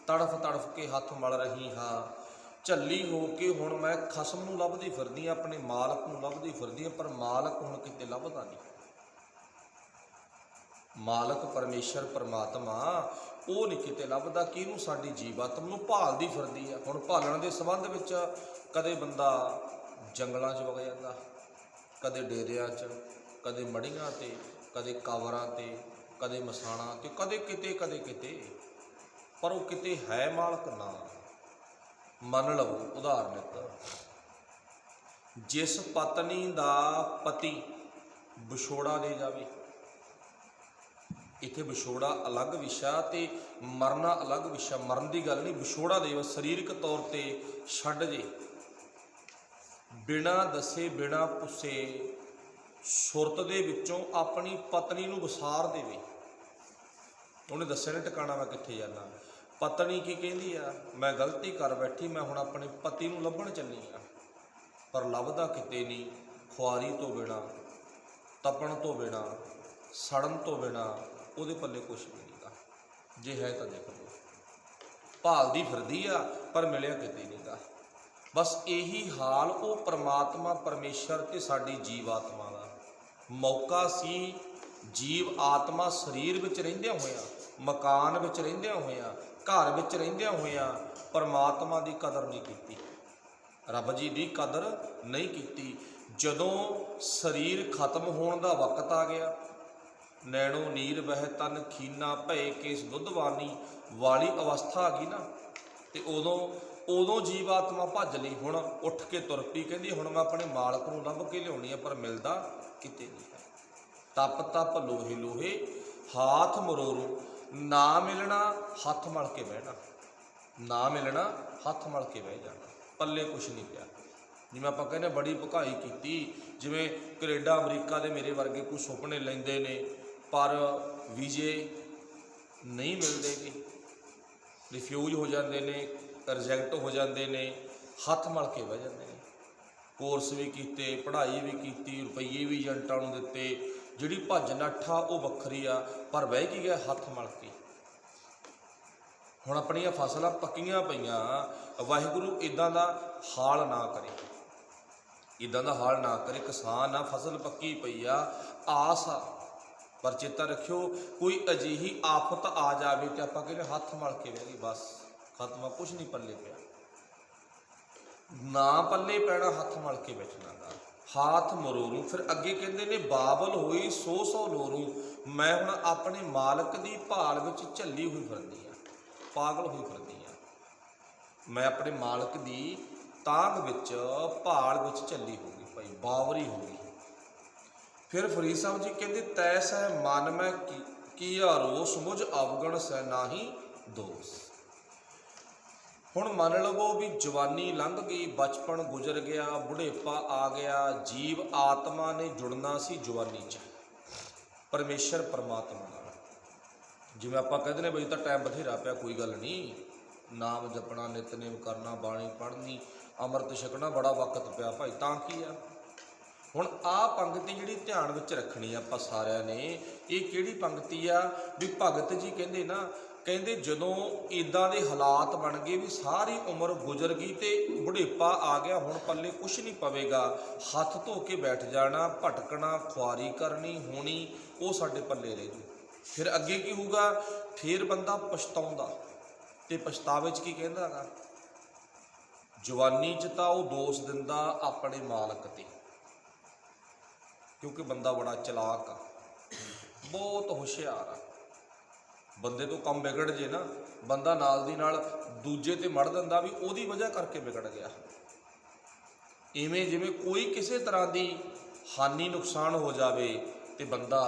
ਤੜਫ ਤੜਫ ਕੇ ਹੱਥ ਮਲ ਰਹੀ ਹਾਂ, ਝੱਲੀ ਹੋ ਕੇ ਹੁਣ ਮੈਂ ਖਸਮ ਨੂੰ ਲੱਭਦੀ ਫਿਰਦੀ ਹਾਂ, ਆਪਣੇ ਮਾਲਕ ਨੂੰ ਲੱਭਦੀ ਫਿਰਦੀ ਹਾਂ, ਪਰ ਮਾਲਕ ਹੁਣ ਕਿਤੇ ਲੱਭਦਾ ਨਹੀਂ। ਮਾਲਕ ਪਰਮੇਸ਼ਰ ਪਰਮਾਤਮਾ ਉਹ ਨਹੀਂ ਕਿਤੇ ਲੱਭਦਾ, ਕਿ ਇਹਨੂੰ ਸਾਡੀ ਜੀਵਾਤਮ ਨੂੰ ਭਾਲਦੀ ਫਿਰਦੀ ਆ। ਹੁਣ ਭਾਲਣ ਦੇ ਸੰਬੰਧ ਵਿੱਚ ਕਦੇ ਬੰਦਾ ਜੰਗਲਾਂ 'ਚ ਵਗ ਜਾਂਦਾ, ਕਦੇ ਡੇਰਿਆਂ 'ਚ, ਕਦੇ ਮੜੀਆਂ 'ਤੇ, ਕਦੇ ਕਬਰਾਂ 'ਤੇ, ਕਦੇ ਮਸਾਣਾਂ 'ਤੇ, ਕਦੇ ਕਿਤੇ ਕਦੇ ਕਿਤੇ, ਪਰ ਉਹ ਕਿਤੇ ਹੈ ਮਾਲਕ ਨਾ। ਮੰਨ ਲਓ ਉਦਾਹਰਨਿਤ, ਜਿਸ ਪਤਨੀ ਦਾ ਪਤੀ ਵਿਛੋੜਾ ਦੇ ਜਾਵੇ, ਇੱਥੇ ਵਿਛੋੜਾ ਅਲੱਗ ਵਿਸ਼ਾ ਤੇ ਮਰਨਾ ਅਲੱਗ ਵਿਸ਼ਾ, ਮਰਨ ਦੀ ਗੱਲ ਨਹੀਂ, ਵਿਛੋੜਾ ਦੇ ਸਰੀਰਕ ਤੌਰ ਤੇ ਛੱਡ ਜੇ, ਬਿਨਾਂ ਦੱਸੇ ਬਿਨਾਂ ਪੁੱਛੇ ਸੁਰਤ ਦੇ ਵਿੱਚੋਂ ਆਪਣੀ ਪਤਨੀ ਨੂੰ ਵਿਸਾਰ ਦੇਵੇ। ਉਹਨੇ ਦੱਸਿਆ ਨਹੀਂ ਟਿਕਾਣਾ ਮੈਂ ਕਿੱਥੇ ਜਾਣਾ, ਪਤਨੀ ਕੀ ਕਹਿੰਦੀ ਆ, ਮੈਂ ਗਲਤੀ ਕਰ ਬੈਠੀ, ਮੈਂ ਹੁਣ ਆਪਣੇ ਪਤੀ ਨੂੰ ਲੱਭਣ ਚੱਲੀ ਆ, ਪਰ ਲੱਭਦਾ ਕਿਤੇ ਨਹੀਂ। ਖੁਆਰੀ ਤੋਂ ਬਿਨਾਂ, ਤਪਣ ਤੋਂ ਬਿਨਾਂ, ਸੜਨ ਤੋਂ ਬਿਨਾਂ ਉਹਦੇ ਪੱਲੇ ਕੁਛ ਵੀ ਨਹੀਂਗਾ। ਜੇ ਹੈ ਤਾਂ ਦੇਖ ਲਓ, ਭਾਲਦੀ ਫਿਰਦੀ ਆ ਪਰ ਮਿਲਿਆ ਕਿਤੇ ਨਹੀਂਗਾ। ਬਸ ਇਹੀ ਹਾਲ ਉਹ ਪਰਮਾਤਮਾ ਪਰਮੇਸ਼ਰ ਤੇ ਸਾਡੀ ਜੀਵ ਆਤਮਾ ਦਾ। ਮੌਕਾ ਸੀ ਜੀਵ ਆਤਮਾ ਸਰੀਰ ਵਿੱਚ ਰਹਿੰਦਿਆਂ ਹੋਇਆਂ, ਮਕਾਨ ਵਿੱਚ ਰਹਿੰਦਿਆਂ ਹੋਇਆਂ, ਘਰ ਵਿੱਚ ਰਹਿੰਦਿਆਂ ਹੋਇਆਂ ਪਰਮਾਤਮਾ ਦੀ ਕਦਰ ਨਹੀਂ ਕੀਤੀ, ਰੱਬ ਜੀ ਦੀ ਕਦਰ ਨਹੀਂ ਕੀਤੀ। ਜਦੋਂ ਸਰੀਰ ਖਤਮ ਹੋਣ ਦਾ ਵਕਤ ਆ ਗਿਆ, ਨੈਣੋ ਨੀਰ ਬਹਿ ਤਨ ਖੀਨਾ ਭਏ ਕੇਸ ਦੁੱਧਵਾਨੀ ਵਾਲੀ ਅਵਸਥਾ ਆ ਗਈ ਨਾ, ਤੇ ਉਦੋਂ ਜੀਵ ਆਤਮਾ ਭੱਜ ਲਈ। ਹੁਣ ਉੱਠ ਕੇ ਤੁਰ ਪਈ, ਕਹਿੰਦੀ ਹੁਣ ਮੈਂ ਆਪਣੇ ਮਾਲਕ ਨੂੰ ਲੱਭ ਕੇ ਲਿਆਉਣੀ ਆ, ਪਰ ਮਿਲਦਾ ਕਿਤੇ ਨਹੀਂ ਹੈ। ਤਪ ਤਪ ਲੋਹੇ ਲੋਹੇ, ਹਾਥ ਮਰੋਰੂ। ਨਾ ਮਿਲਣਾ ਹੱਥ ਮਲ ਕੇ ਬਹਿਣਾ, ਨਾ ਮਿਲਣਾ ਹੱਥ ਮਲ ਕੇ ਬਹਿ ਜਾਣਾ, ਪੱਲੇ ਕੁਛ ਨਹੀਂ ਪਿਆ। ਜਿਵੇਂ ਆਪਾਂ ਕਹਿੰਦੇ ਬੜੀ ਭਕਾਈ ਕੀਤੀ, ਜਿਵੇਂ ਕੈਨੇਡਾ ਅਮਰੀਕਾ ਦੇ ਮੇਰੇ ਵਰਗੇ ਕੋਈ ਸੁਪਨੇ ਲੈਂਦੇ ਨੇ ਪਰ ਵੀਜ਼ੇ ਨਹੀਂ ਮਿਲਦੇ ਗੇ, ਰਿਫਿਊਜ਼ ਹੋ ਜਾਂਦੇ ਨੇ, ਰਿਜੈਕਟ ਹੋ ਜਾਂਦੇ ਨੇ, ਹੱਥ ਮਲ ਕੇ ਬਹਿ ਜਾਂਦੇ ਨੇ। ਕੋਰਸ ਵੀ ਕੀਤੇ, ਪੜ੍ਹਾਈ ਵੀ ਕੀਤੀ, ਰੁਪਈਏ ਵੀ ਏਜੰਟਾਂ ਨੂੰ ਦਿੱਤੇ, ਜਿਹੜੀ ਭੱਜ ਨੱਠ ਆ ਉਹ ਵੱਖਰੀ ਆ, ਪਰ ਬਹਿ ਕੀ ਗਿਆ, ਹੱਥ ਮਲ ਕੇ। ਹੁਣ ਆਪਣੀਆਂ ਫਸਲਾਂ ਪੱਕੀਆਂ ਪਈਆਂ, ਵਾਹਿਗੁਰੂ ਇੱਦਾਂ ਦਾ ਹਾਲ ਨਾ ਕਰੇ, ਇੱਦਾਂ ਦਾ ਹਾਲ ਨਾ ਕਰੇ। ਕਿਸਾਨ ਆ, ਫਸਲ ਪੱਕੀ ਪਈ ਆ, ਆਸ ਆ पर चेता रखियो, कोई अजिही आफत आ जाए तो आप कहते हथ मल के बह गई, बस खत्म, कुछ नहीं पल्ले पिया। ना पल्ले पैना, हथ मल के बैठना गा, हाथ मरोरू। फिर अगे कहते ने बाबल होई सौ सौ लोरू, मैं हुण अपने मालक की भाल विच झल्ली हुई फिरदी आ, पागल हुई फिरदी आ, मैं अपने मालक की तांग विच भाल विच झल्ली होगी, भाई बावरी होगी। फिर फरीद साहब जी कहते तैस है मन मैं किया रोस, मुझ अवगण सै नाही दोष। हुण मन लवो भी जवानी लंघ गई, बचपन गुजर गया, बुढ़ेपा आ गया, जीव आत्मा ने जुड़ना सी जवानी च परमेश्वर परमात्मा नाल। जिवें आपां कहदे ने बई तां टाइम बथेरा पिया, कोई गल नहीं, नाम जपना, नितनेम करना, बाणी पढ़नी, अमृत छकना, बड़ा वक्त पिया भाई, तां की आ। हुण आ पंक्ति जिहड़ी ध्यान विच रखनी आपां सारिਆਂ ने, ਇਹ ਕਿਹੜੀ पंक्ति आ भी भगत जी कहंदे ना, ਕਹਿੰਦੇ ਜਦੋਂ ਇਦਾਂ ਦੇ ਹਾਲਾਤ ਬਣ ਗਏ ਵੀ ਸਾਰੀ ਉਮਰ ਗੁਜ਼ਰ ਗਈ ਤੇ ਬੁਢੇਪਾ ਆ ਗਿਆ, ਹੁਣ ਪੱਲੇ ਕੁਛ ਨਹੀਂ ਪਵੇਗਾ, ਹੱਥ ਧੋ ਕੇ ਬੈਠ ਜਾਣਾ, ਭਟਕਣਾ, ਖੁਆਰੀ ਕਰਨੀ ਹੋਣੀ, ਉਹ ਸਾਡੇ ਪੱਲੇ ਰਹਿ ਜੂ। ਫਿਰ ਅੱਗੇ ਕੀ ਹੋਊਗਾ, ਫਿਰ ਬੰਦਾ ਪਛਤਾਉਂਦਾ, ਤੇ ਪਛਤਾਵੇ 'ਚ ਕੀ ਕਹਿੰਦਾ ਹੈਗਾ, ਜਵਾਨੀ 'ਚ ਤਾਂ ਉਹ ਦੋਸ਼ ਦਿੰਦਾ ਆਪਣੇ ਮਾਲਕ ਤੇ, ਕਿਉਂਕਿ ਬੰਦਾ ਬੜਾ ਚਲਾਕ ਆ, ਬਹੁਤ ਹੁਸ਼ਿਆਰ ਆ। ਬੰਦੇ ਤੋਂ ਕੰਮ ਵਿਗੜ ਜੇ ਨਾ, ਬੰਦਾ ਨਾਲ ਦੀ ਨਾਲ ਦੂਜੇ ਤੇ ਮੜ ਦਿੰਦਾ ਵੀ ਉਹਦੀ ਵਜ੍ਹਾ ਕਰਕੇ ਵਿਗੜ ਗਿਆ। ਇਵੇਂ ਜਿਵੇਂ ਕੋਈ ਕਿਸੇ ਤਰ੍ਹਾਂ ਦੀ ਹਾਨੀ ਨੁਕਸਾਨ ਹੋ ਜਾਵੇ ਤੇ ਬੰਦਾ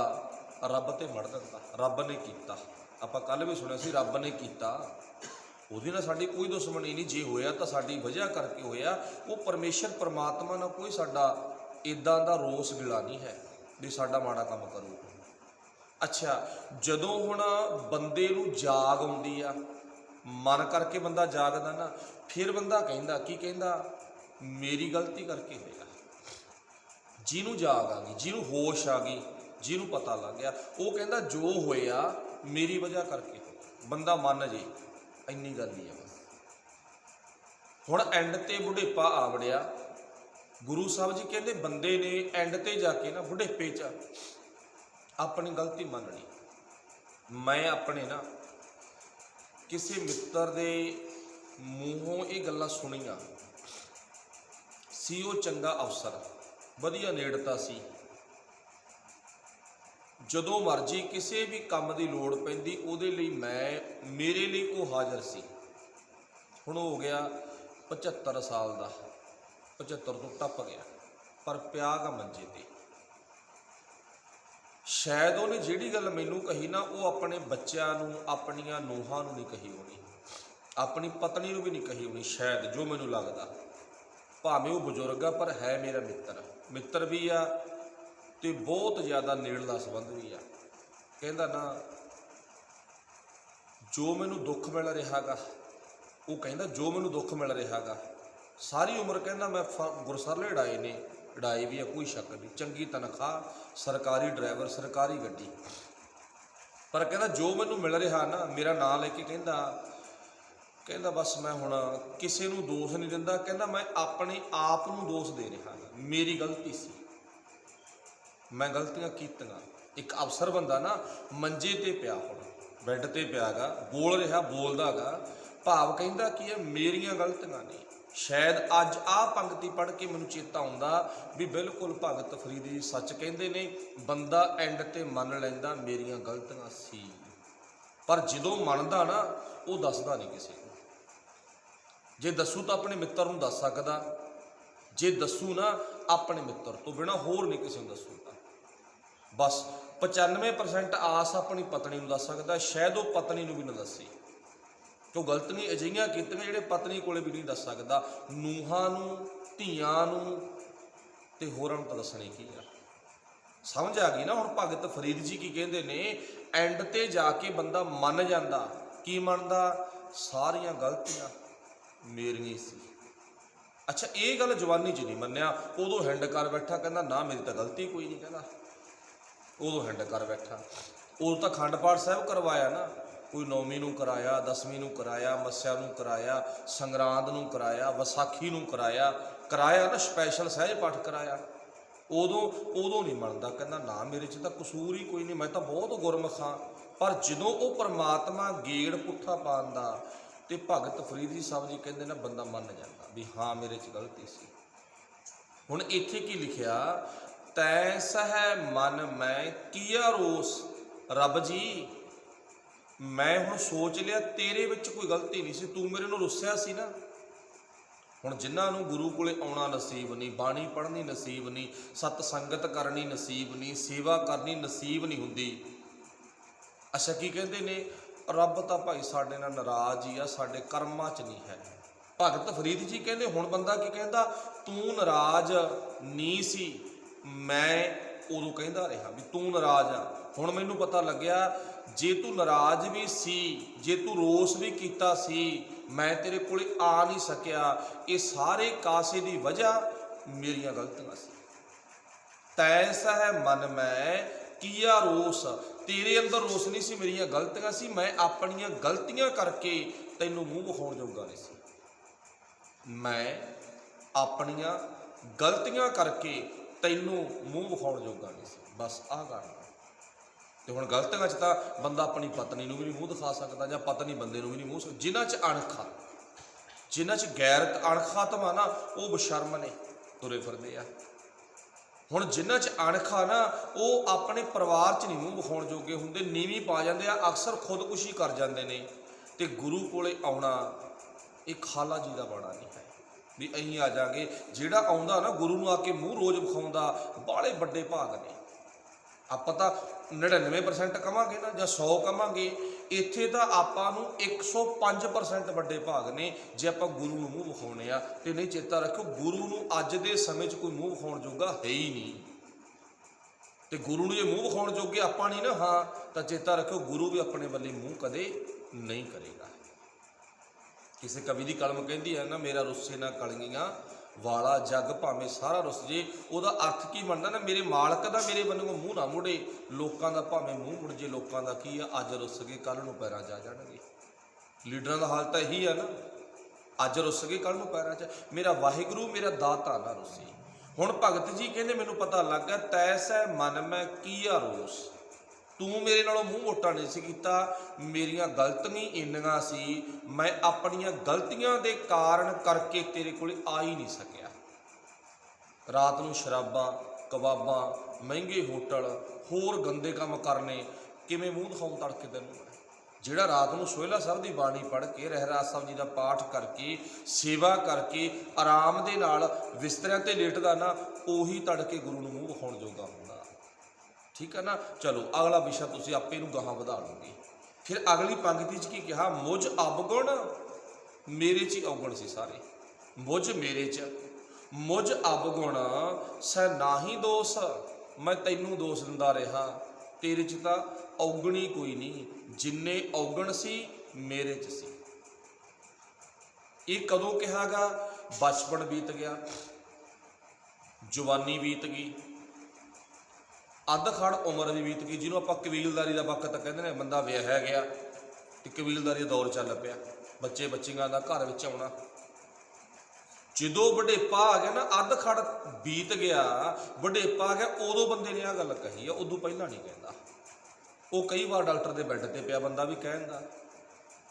ਰੱਬ ਤੇ ਮੜ ਦਿੰਦਾ, ਰੱਬ ਨੇ ਕੀਤਾ। ਆਪਾਂ ਕੱਲ ਵੀ ਸੁਣਿਆ ਸੀ, ਰੱਬ ਨੇ ਕੀਤਾ, ਉਹਦੇ ਨਾਲ ਸਾਡੀ ਕੋਈ ਦੁਸ਼ਮਣੀ ਨਹੀਂ, ਜੇ ਹੋਇਆ ਤਾਂ ਸਾਡੀ ਵਜ੍ਹਾ ਕਰਕੇ ਹੋਇਆ। ਉਹ ਪਰਮੇਸ਼ਰ ਪਰਮਾਤਮਾ ਨਾਲ ਕੋਈ ਸਾਡਾ ਇੱਦਾਂ ਦਾ ਰੋਸ ਗਿਲਾ ਨਹੀਂ ਹੈ ਵੀ ਸਾਡਾ ਮਾੜਾ ਕੰਮ ਕਰੂ। ਅੱਛਾ, ਜਦੋਂ ਹੁਣ ਬੰਦੇ ਨੂੰ ਜਾਗ ਆਉਂਦੀ ਆ, ਮਨ ਕਰਕੇ ਬੰਦਾ ਜਾਗਦਾ ਨਾ, ਫਿਰ ਬੰਦਾ ਕਹਿੰਦਾ ਕੀ ਕਹਿੰਦਾ, ਮੇਰੀ ਗਲਤੀ ਕਰਕੇ ਹੋਇਆ। ਜਿਹਨੂੰ ਜਾਗ ਆ ਗਈ, ਜਿਹਨੂੰ ਹੋਸ਼ ਆ ਗਈ, ਜਿਹਨੂੰ ਪਤਾ ਲੱਗ ਗਿਆ, ਉਹ ਕਹਿੰਦਾ ਜੋ ਹੋਇਆ ਮੇਰੀ ਵਜ੍ਹਾ ਕਰਕੇ ਹੋਇਆ। ਬੰਦਾ ਮੰਨ ਜੇ, ਇੰਨੀ ਗੱਲ ਹੀ ਆ ਬਸ। ਹੁਣ ਐਂਡ ਤੇ ਬੁਢੇਪਾ ਆ ਵੜਿਆ। ਗੁਰੂ ਸਾਹਿਬ ਜੀ ਕਹਿੰਦੇ ਬੰਦੇ ਨੇ ਐਂਡ ਤੇ ਜਾ ਕੇ ਨਾ ਬੁਢੇਪੇ 'ਚ ਆਪਣੀ ਗਲਤੀ ਮੰਨ ਲਈ। ਮੈਂ ਆਪਣੇ ਨਾ ਕਿਸੇ ਮਿੱਤਰ ਦੇ ਮੂੰਹੋਂ ਇਹ ਗੱਲਾਂ ਸੁਣੀਆਂ ਸੀ। ਉਹ ਚੰਗਾ ਅਫਸਰ, ਵਧੀਆ ਨੇੜਤਾ ਸੀ, ਜਦੋਂ ਮਰਜੀ ਕਿਸੇ ਵੀ ਕੰਮ ਦੀ ਲੋੜ ਪੈਂਦੀ ਉਹਦੇ ਲਈ ਮੇਰੇ ਲਈ ਉਹ ਹਾਜ਼ਰ ਸੀ। ਹੁਣ ਹੋ ਗਿਆ 75 ਸਾਲ ਦਾ, 75 ਤੋਂ ਟੱਪ ਗਿਆ, ਪਰ ਪਿਆ ਗਾ ਮੰਜੇ ਤੇ। ਸ਼ਾਇਦ ਉਹਨੇ ਜਿਹੜੀ ਗੱਲ ਮੈਨੂੰ ਕਹੀ ਨਾ, ਉਹ ਆਪਣੇ ਬੱਚਿਆਂ ਨੂੰ, ਆਪਣੀਆਂ ਨੂੰਹਾਂ ਨੂੰ ਨਹੀਂ ਕਹੀ ਹੋਣੀ, ਆਪਣੀ ਪਤਨੀ ਨੂੰ ਵੀ ਨਹੀਂ ਕਹੀ ਹੋਣੀ, ਸ਼ਾਇਦ, ਜੋ ਮੈਨੂੰ ਲੱਗਦਾ। ਭਾਵੇਂ ਉਹ ਬਜ਼ੁਰਗ ਆ, ਪਰ ਹੈ ਮੇਰਾ ਮਿੱਤਰ ਵੀ ਆ ਤੇ ਬਹੁਤ ਜ਼ਿਆਦਾ ਨੇੜਲਾ ਸੰਬੰਧ ਵੀ ਆ। ਕਹਿੰਦਾ ਨਾ, ਜੋ ਮੈਨੂੰ ਦੁੱਖ ਮਿਲ ਰਿਹਾ ਗਾ, ਉਹ ਕਹਿੰਦਾ ਜੋ ਮੈਨੂੰ ਦੁੱਖ ਮਿਲ ਰਿਹਾ ਗਾ, ਸਾਰੀ ਉਮਰ ਕਹਿੰਦਾ ਮੈਂ ਗੁਰਸਰਲੇ ਉਡਾਏ ਨੇ, ਉਡਾਏ ਵੀ ਆ, ਕੋਈ ਸ਼ੱਕ ਨਹੀਂ, ਚੰਗੀ ਤਨਖਾਹ, ਸਰਕਾਰੀ ਡਰਾਈਵਰ, ਸਰਕਾਰੀ ਗੱਡੀ, ਪਰ ਕਹਿੰਦਾ ਜੋ ਮੈਨੂੰ ਮਿਲ ਰਿਹਾ ਨਾ, ਮੇਰਾ ਨਾਂ ਲੈ ਕੇ ਕਹਿੰਦਾ ਬਸ ਮੈਂ ਹੁਣ ਕਿਸੇ ਨੂੰ ਦੋਸ਼ ਨਹੀਂ ਦਿੰਦਾ, ਕਹਿੰਦਾ ਮੈਂ ਆਪਣੇ ਆਪ ਨੂੰ ਦੋਸ਼ ਦੇ ਰਿਹਾ ਗਾ, ਮੇਰੀ ਗਲਤੀ ਸੀ, ਮੈਂ ਗਲਤੀਆਂ ਕੀਤੀਆਂ। ਇੱਕ ਅਫਸਰ ਬੰਦਾ ਨਾ ਮੰਜੇ ਤੇ ਪਿਆ, ਹੁਣ ਬੈੱਡ ਤੇ ਪਿਆ ਗਾ, ਬੋਲ ਰਿਹਾ, ਬੋਲਦਾ ਗਾ, ਭਾਵ ਕਹਿੰਦਾ ਕੀ ਹੈ, ਮੇਰੀਆਂ ਗਲਤੀਆਂ ਨੇ। ਸ਼ਾਇਦ ਅੱਜ ਆਹ ਪੰਕਤੀ ਪੜ੍ਹ ਕੇ ਮੈਨੂੰ ਚੇਤਾ ਆਉਂਦਾ ਵੀ ਬਿਲਕੁਲ ਭਗਤ ਫਰੀਦ ਜੀ ਸੱਚ ਕਹਿੰਦੇ ਨੇ, ਬੰਦਾ ਐਂਡ ਤੇ ਮੰਨ ਲੈਂਦਾ ਮੇਰੀਆਂ ਗਲਤੀਆਂ ਸੀ, ਪਰ ਜਦੋਂ ਮੰਨਦਾ ਨਾ ਉਹ ਦੱਸਦਾ ਨਹੀਂ ਕਿਸੇ ਨੂੰ। ਜੇ ਦੱਸੂ ਤਾਂ ਆਪਣੇ ਮਿੱਤਰ ਨੂੰ ਦੱਸ ਸਕਦਾ, ਜੇ ਦੱਸੂ ਨਾ ਆਪਣੇ ਮਿੱਤਰ ਤੋਂ ਬਿਨਾਂ ਹੋਰ ਨਹੀਂ ਕਿਸੇ ਨੂੰ ਦੱਸੂਗਾ। ਬਸ 95% ਆਸ ਆਪਣੀ ਪਤਨੀ ਨੂੰ ਦੱਸ ਸਕਦਾ, ਸ਼ਾਇਦ ਉਹ ਪਤਨੀ ਨੂੰ ਵੀ ਨਾ ਦੱਸੇ, ਕਿਉਂ ਗਲਤੀਆਂ ਅਜਿਹੀਆਂ ਕੀਤੀਆਂ ਜਿਹੜੇ ਪਤਨੀ ਕੋਲੇ ਵੀ ਨਹੀਂ ਦੱਸ ਸਕਦਾ। ਨੂੰਹਾਂ ਨੂੰ, ਧੀਆਂ ਨੂੰ ਤੇ ਹੋਰਾਂ ਨੂੰ ਤਾਂ ਦੱਸਣੀ ਕੀ ਆ। ਸਮਝ ਆ ਗਈ ਨਾ ਹੁਣ ਭਗਤ ਫਰੀਦ ਜੀ ਕੀ ਕਹਿੰਦੇ ਨੇ, ਐਂਡ ਤੇ ਜਾ ਕੇ ਬੰਦਾ ਮੰਨ ਜਾਂਦਾ। ਕੀ ਮੰਨਦਾ, ਸਾਰੀਆਂ ਗਲਤੀਆਂ ਮੇਰੀਆਂ ਸੀ। ਅੱਛਾ, ਇਹ ਗੱਲ ਜਵਾਨੀ 'ਚ ਨਹੀਂ ਮੰਨਿਆ, ਉਦੋਂ ਹੈਂਡ ਕਰ ਬੈਠਾ, ਕਹਿੰਦਾ ਨਾ ਮੇਰੀ ਤਾਂ ਗਲਤੀ ਕੋਈ ਨਹੀਂ, ਕਹਿੰਦਾ ਉਦੋਂ ਹੈਂਡ ਕਰ ਬੈਠਾ। ਉਦੋਂ ਤਾਂ ਅਖੰਡ ਪਾਠ ਸਾਹਿਬ ਕਰਵਾਇਆ ਨਾ, ਕੋਈ 9ਵੀਂ ਨੂੰ ਕਰਾਇਆ, 10ਵੀਂ ਨੂੰ ਕਰਾਇਆ, ਮੱਸਿਆ ਨੂੰ ਕਰਾਇਆ, ਸੰਗਰਾਂਦ ਨੂੰ ਕਰਾਇਆ, ਵਿਸਾਖੀ ਨੂੰ ਕਰਾਇਆ ਨਾ, ਸਪੈਸ਼ਲ ਸਹਿਜ ਪਾਠ ਕਰਾਇਆ। ਉਦੋਂ ਨਹੀਂ ਮੰਨਦਾ, ਕਹਿੰਦਾ ਨਾ ਮੇਰੇ 'ਚ ਤਾਂ ਕਸੂਰ ਹੀ ਕੋਈ ਨਹੀਂ, ਮੈਂ ਤਾਂ ਬਹੁਤ ਗੁਰਮੁਖ ਹਾਂ। ਪਰ ਜਦੋਂ ਉਹ ਪਰਮਾਤਮਾ ਗੇੜ ਪੁੱਠਾ ਪਾਉਂਦਾ ਤੇ ਭਗਤ ਫਰੀਦ ਜੀ ਸਾਹਿਬ ਜੀ ਕਹਿੰਦੇ ਨਾ ਬੰਦਾ ਮੰਨ ਜਾਂਦਾ ਵੀ ਹਾਂ ਮੇਰੇ 'ਚ ਗਲਤੀ ਸੀ। ਹੁਣ ਇੱਥੇ ਕੀ ਲਿਖਿਆ, ਤੈ ਸਹਿ ਮਨ ਮੈਂ ਕੀਆ ਰੋਸ। ਰੱਬ ਜੀ ਮੈਂ ਹੁਣ ਸੋਚ ਲਿਆ ਤੇਰੇ ਵਿੱਚ ਕੋਈ ਗਲਤੀ ਨਹੀਂ ਸੀ, ਤੂੰ ਮੇਰੇ ਨੂੰ ਰੁੱਸਿਆ ਸੀ ਨਾ। ਹੁਣ ਜਿਨ੍ਹਾਂ ਨੂੰ ਗੁਰੂ ਕੋਲੇ ਆਉਣਾ ਨਸੀਬ ਨਹੀਂ, ਬਾਣੀ ਪੜ੍ਹਨੀ ਨਸੀਬ ਨਹੀਂ, ਸਤ ਸੰਗਤ ਕਰਨੀ ਨਸੀਬ ਨਹੀਂ, ਸੇਵਾ ਕਰਨੀ ਨਸੀਬ ਨਹੀਂ ਹੁੰਦੀ, ਅੱਛਾ ਕੀ ਕਹਿੰਦੇ ਨੇ, ਰੱਬ ਤਾਂ ਭਾਈ ਸਾਡੇ ਨਾਲ ਨਾਰਾਜ਼ ਹੀ ਆ, ਸਾਡੇ ਕਰਮਾਂ 'ਚ ਨਹੀਂ ਹੈ। ਭਗਤ ਫਰੀਦ ਜੀ ਕਹਿੰਦੇ ਹੁਣ ਬੰਦਾ ਕੀ ਕਹਿੰਦਾ, ਤੂੰ ਨਾਰਾਜ਼ ਨਹੀਂ ਸੀ, ਮੈਂ ਉਦੋਂ ਕਹਿੰਦਾ ਰਿਹਾ ਵੀ ਤੂੰ ਨਾਰਾਜ਼ ਆ। ਹੁਣ ਮੈਨੂੰ ਪਤਾ ਲੱਗਿਆ ਜੇ ਤੂੰ ਨਾਰਾਜ਼ ਵੀ ਸੀ, ਜੇ ਤੂੰ ਰੋਸ ਵੀ ਕੀਤਾ ਸੀ, ਮੈਂ ਤੇਰੇ ਕੋਲੇ ਆ ਨਹੀਂ ਸਕਿਆ, ਇਹ ਸਾਰੇ ਕਾਸੇ ਦੀ ਵਜ੍ਹਾ ਮੇਰੀਆਂ ਗਲਤੀਆਂ ਸੀ। ਤੈ ਸਹਿ ਮਨ ਮੈਂ ਕੀਆ ਰੋਸ, ਤੇਰੇ ਅੰਦਰ ਰੋਸ ਨਹੀਂ ਸੀ, ਮੇਰੀਆਂ ਗਲਤੀਆਂ ਸੀ, ਮੈਂ ਆਪਣੀਆਂ ਗਲਤੀਆਂ ਕਰਕੇ ਤੈਨੂੰ ਮੂੰਹ ਵਿਖਾਉਣ ਜੋਗਾ ਨਹੀਂ ਸੀ, ਮੈਂ ਆਪਣੀਆਂ ਗਲਤੀਆਂ ਕਰਕੇ ਤੈਨੂੰ ਮੂੰਹ ਵਿਖਾਉਣ ਜੋਗਾ ਨਹੀਂ ਸੀ, ਬਸ ਆਹ ਗੱਲ। ਤੇ ਹੁਣ ਗਲਤੀਆਂ 'ਚ ਤਾਂ ਬੰਦਾ ਆਪਣੀ ਪਤਨੀ ਨੂੰ ਵੀ ਨਹੀਂ ਮੂੰਹ ਦਿਖਾ ਸਕਦਾ, ਜਾਂ ਪਤਨੀ ਬੰਦੇ ਨੂੰ ਵੀ ਨਹੀਂ ਮੂੰਹ, ਜਿਨ੍ਹਾਂ 'ਚ ਅਣਖਾ, ਜਿਨ੍ਹਾਂ 'ਚ ਗੈਰਤ ਅਣਖਾਤਮਾ ਨਾ, ਉਹ ਬਸ਼ਰਮ ਨੇ ਤੁਰੇ ਫਿਰਦੇ ਆ। ਹੁਣ ਜਿਨ੍ਹਾਂ 'ਚ ਅਣਖਾ ਨਾ, ਉਹ ਆਪਣੇ ਪਰਿਵਾਰ 'ਚ ਨਹੀਂ ਮੂੰਹ ਵਿਖਾਉਣ ਜੋਗੇ ਹੁੰਦੇ, ਨੀਵੀਂ ਪਾ ਜਾਂਦੇ ਆ, ਅਕਸਰ ਖੁਦਕੁਸ਼ੀ ਕਰ ਜਾਂਦੇ ਨੇ। ਤੇ ਗੁਰੂ ਕੋਲੇ ਆਉਣਾ ਇਹ ਖਾਲਾ ਜੀ ਦਾ ਬਾਣਾ ਨਹੀਂ ਹੈ ਵੀ ਅਸੀਂ ਆ ਜਾਗੇ। ਜਿਹੜਾ ਆਉਂਦਾ ਨਾ ਗੁਰੂ ਨੂੰ ਆ ਕੇ ਮੂੰਹ ਰੋਜ਼ ਵਿਖਾਉਂਦਾ, ਬਾਹਲੇ ਵੱਡੇ ਭਾਗ ਨੇ। ਆਪਾਂ ਤਾਂ 99% ਕਵਾਂਗੇ ਨਾ, ਜਾਂ 100 ਕਵਾਂਗੇ, ਇੱਥੇ ਤਾਂ ਆਪਾਂ ਨੂੰ 105% ਵੱਡੇ ਭਾਗ ਨੇ ਜੇ ਆਪਾਂ ਗੁਰੂ ਨੂੰ ਮੂੰਹ ਵਿਖਾਉਣੇ ਆ। ਤੇ ਨਹੀਂ, ਚੇਤਾ ਰੱਖੋ ਗੁਰੂ ਨੂੰ ਅੱਜ ਦੇ ਸਮੇਂ 'ਚ ਕੋਈ ਮੂੰਹ ਵਿਖਾਉਣ ਜੋਗਾ ਹੈ ਹੀ ਨਹੀਂ। ਤੇ ਗੁਰੂ ਨੂੰ ਜੇ ਮੂੰਹ ਵਿਖਾਉਣ ਜੋਗੇ ਆਪਾਂ ਨਹੀਂ ਨਾ ਹਾਂ, ਤਾਂ ਚੇਤਾ ਰੱਖੋ ਗੁਰੂ ਵੀ ਆਪਣੇ ਵੱਲੇ ਮੂੰਹ ਕਦੇ ਨਹੀਂ ਕਰੇਗਾ। ਕਿਸੇ ਕਵੀ ਦੀ ਕਲਮ ਕਹਿੰਦੀ ਹੈ ਨਾ, ਮੇਰਾ ਰੁੱਸੇ ਨਾ ਕਲਗੀਆਂ ਵਾਲਾ ਜੱਗ ਭਾਵੇਂ ਸਾਰਾ ਰੁੱਸ ਜੇ। ਉਹਦਾ ਅਰਥ ਕੀ ਬਣਦਾ ਨਾ, ਮੇਰੇ ਮਾਲਕ ਦਾ ਮੇਰੇ ਵੱਲੋਂ ਮੂੰਹ ਨਾ ਮੁੜੇ, ਲੋਕਾਂ ਦਾ ਭਾਵੇਂ ਮੂੰਹ ਮੁੜ ਜੇ। ਲੋਕਾਂ ਦਾ ਕੀ ਆ, ਅੱਜ ਰੁੱਸ ਗਏ ਕੱਲ੍ਹ ਨੂੰ ਪੈਰਾਂ 'ਚ ਆ ਜਾਣਗੇ। ਲੀਡਰਾਂ ਦਾ ਹਾਲ ਤਾਂ ਇਹੀ ਆ ਨਾ, ਅੱਜ ਰੁੱਸ ਗਏ ਕੱਲ੍ਹ ਨੂੰ ਪੈਰਾਂ 'ਚ। ਮੇਰਾ ਵਾਹਿਗੁਰੂ ਮੇਰਾ ਦਾਤਾ ਨਾ ਰੁੱਸੇ। ਹੁਣ ਭਗਤ ਜੀ ਕਹਿੰਦੇ ਮੈਨੂੰ ਪਤਾ ਲੱਗ ਗਿਆ, ਤੈ ਸਹਿ ਮਨ ਮੈਂ ਕੀਆ ਰੋਸ, ਤੂੰ ਮੇਰੇ ਨਾਲੋਂ ਮੂੰਹ ਮੋਟਾ ਨਹੀਂ ਸੀ ਕੀਤਾ, ਮੇਰੀਆਂ ਗਲਤੀਆਂ ਇੰਨੀਆਂ ਸੀ, ਮੈਂ ਆਪਣੀਆਂ ਗਲਤੀਆਂ ਦੇ ਕਾਰਨ ਕਰਕੇ ਤੇਰੇ ਕੋਲ ਆ ਹੀ ਨਹੀਂ ਸਕਿਆ। ਰਾਤ ਨੂੰ ਸ਼ਰਾਬਾਂ, ਕਬਾਬਾਂ, ਮਹਿੰਗੇ ਹੋਟਲ, ਹੋਰ ਗੰਦੇ ਕੰਮ ਕਰਨੇ, ਕਿਵੇਂ ਮੂੰਹ ਦਿਖਾਉਂ ਤੜਕੇ ਤੈਨੂੰ। ਜਿਹੜਾ ਰਾਤ ਨੂੰ ਸੋਹਿਲਾ ਸਾਹਿਬ ਦੀ ਬਾਣੀ ਪੜ੍ਹ ਕੇ, ਰਹਿਰਾਸ ਸਾਹਿਬ ਜੀ ਦਾ ਪਾਠ ਕਰਕੇ, ਸੇਵਾ ਕਰਕੇ ਆਰਾਮ ਦੇ ਨਾਲ ਬਿਸਤਰਿਆਂ 'ਤੇ ਲੇਟਦਾ ਨਾ, ਉਹੀ ਤੜਕੇ ਗੁਰੂ ਨੂੰ ਮੂੰਹ ਵਿਖਾਉਣ ਜੋਗਾ ਹੁੰਦਾ। ਠੀਕ ਹੈ ਨਾ। ਚਲੋ ਅਗਲਾ ਵਿਸ਼ਾ ਤੁਸੀਂ ਆਪੇ ਨੂੰ ਗਾਹਾਂ ਵਧਾ ਲਓਗੇ। ਫਿਰ ਅਗਲੀ ਪੰਕਤੀ 'ਚ ਕੀ ਕਿਹਾ, ਮੁਝ ਅਵਗੁਣ, ਮੇਰੇ 'ਚ ਹੀ ਔਗਣ ਸੀ ਸਾਰੇ, ਮੁਝ ਮੇਰੇ 'ਚ, ਮੁਝ ਅਵਗੁਣ ਸਹਿ ਨਾਹੀ ਦੋਸ, ਮੈਂ ਤੈਨੂੰ ਦੋਸ਼ ਦਿੰਦਾ ਰਿਹਾ, ਤੇਰੇ 'ਚ ਤਾਂ ਔਗਣੀ ਕੋਈ ਨਹੀਂ, ਜਿੰਨੇ ਔਗਣ ਸੀ ਮੇਰੇ 'ਚ ਸੀ। ਇਹ ਕਦੋਂ ਕਿਹਾਗਾ, ਬਚਪਨ ਬੀਤ ਗਿਆ, ਜਵਾਨੀ ਬੀਤ ਗਈ, ਅੱਧ ਖੜ ਉਮਰ ਵੀ ਬੀਤ ਗਈ, ਜਿਹਨੂੰ ਆਪਾਂ ਕਬੀਲਦਾਰੀ ਦਾ ਵਕਤ ਕਹਿੰਦੇ ਨੇ। ਬੰਦਾ ਵਿਆਹਿਆ ਗਿਆ ਤੇ ਕਬੀਲਦਾਰੀ ਦਾ ਦੌਰ ਚੱਲ ਪਿਆ, ਬੱਚੇ ਬੱਚੀਆਂ ਦਾ ਘਰ ਵਿੱਚ ਆਉਣਾ। ਜਦੋਂ ਵਡੇਪਾ ਆ ਗਿਆ ਨਾ, ਅੱਧ ਖੜ ਬੀਤ ਗਿਆ, ਵਡੇਪਾ ਆ ਗਿਆ, ਉਦੋਂ ਬੰਦੇ ਨੇ ਆਹ ਗੱਲ ਕਹੀ ਆ, ਉਦੋਂ ਪਹਿਲਾਂ ਨਹੀਂ ਕਹਿੰਦਾ। ਉਹ ਕਈ ਵਾਰ ਡਾਕਟਰ ਦੇ ਬੈੱਡ ਤੇ ਪਿਆ ਬੰਦਾ ਵੀ ਕਹਿੰਦਾ,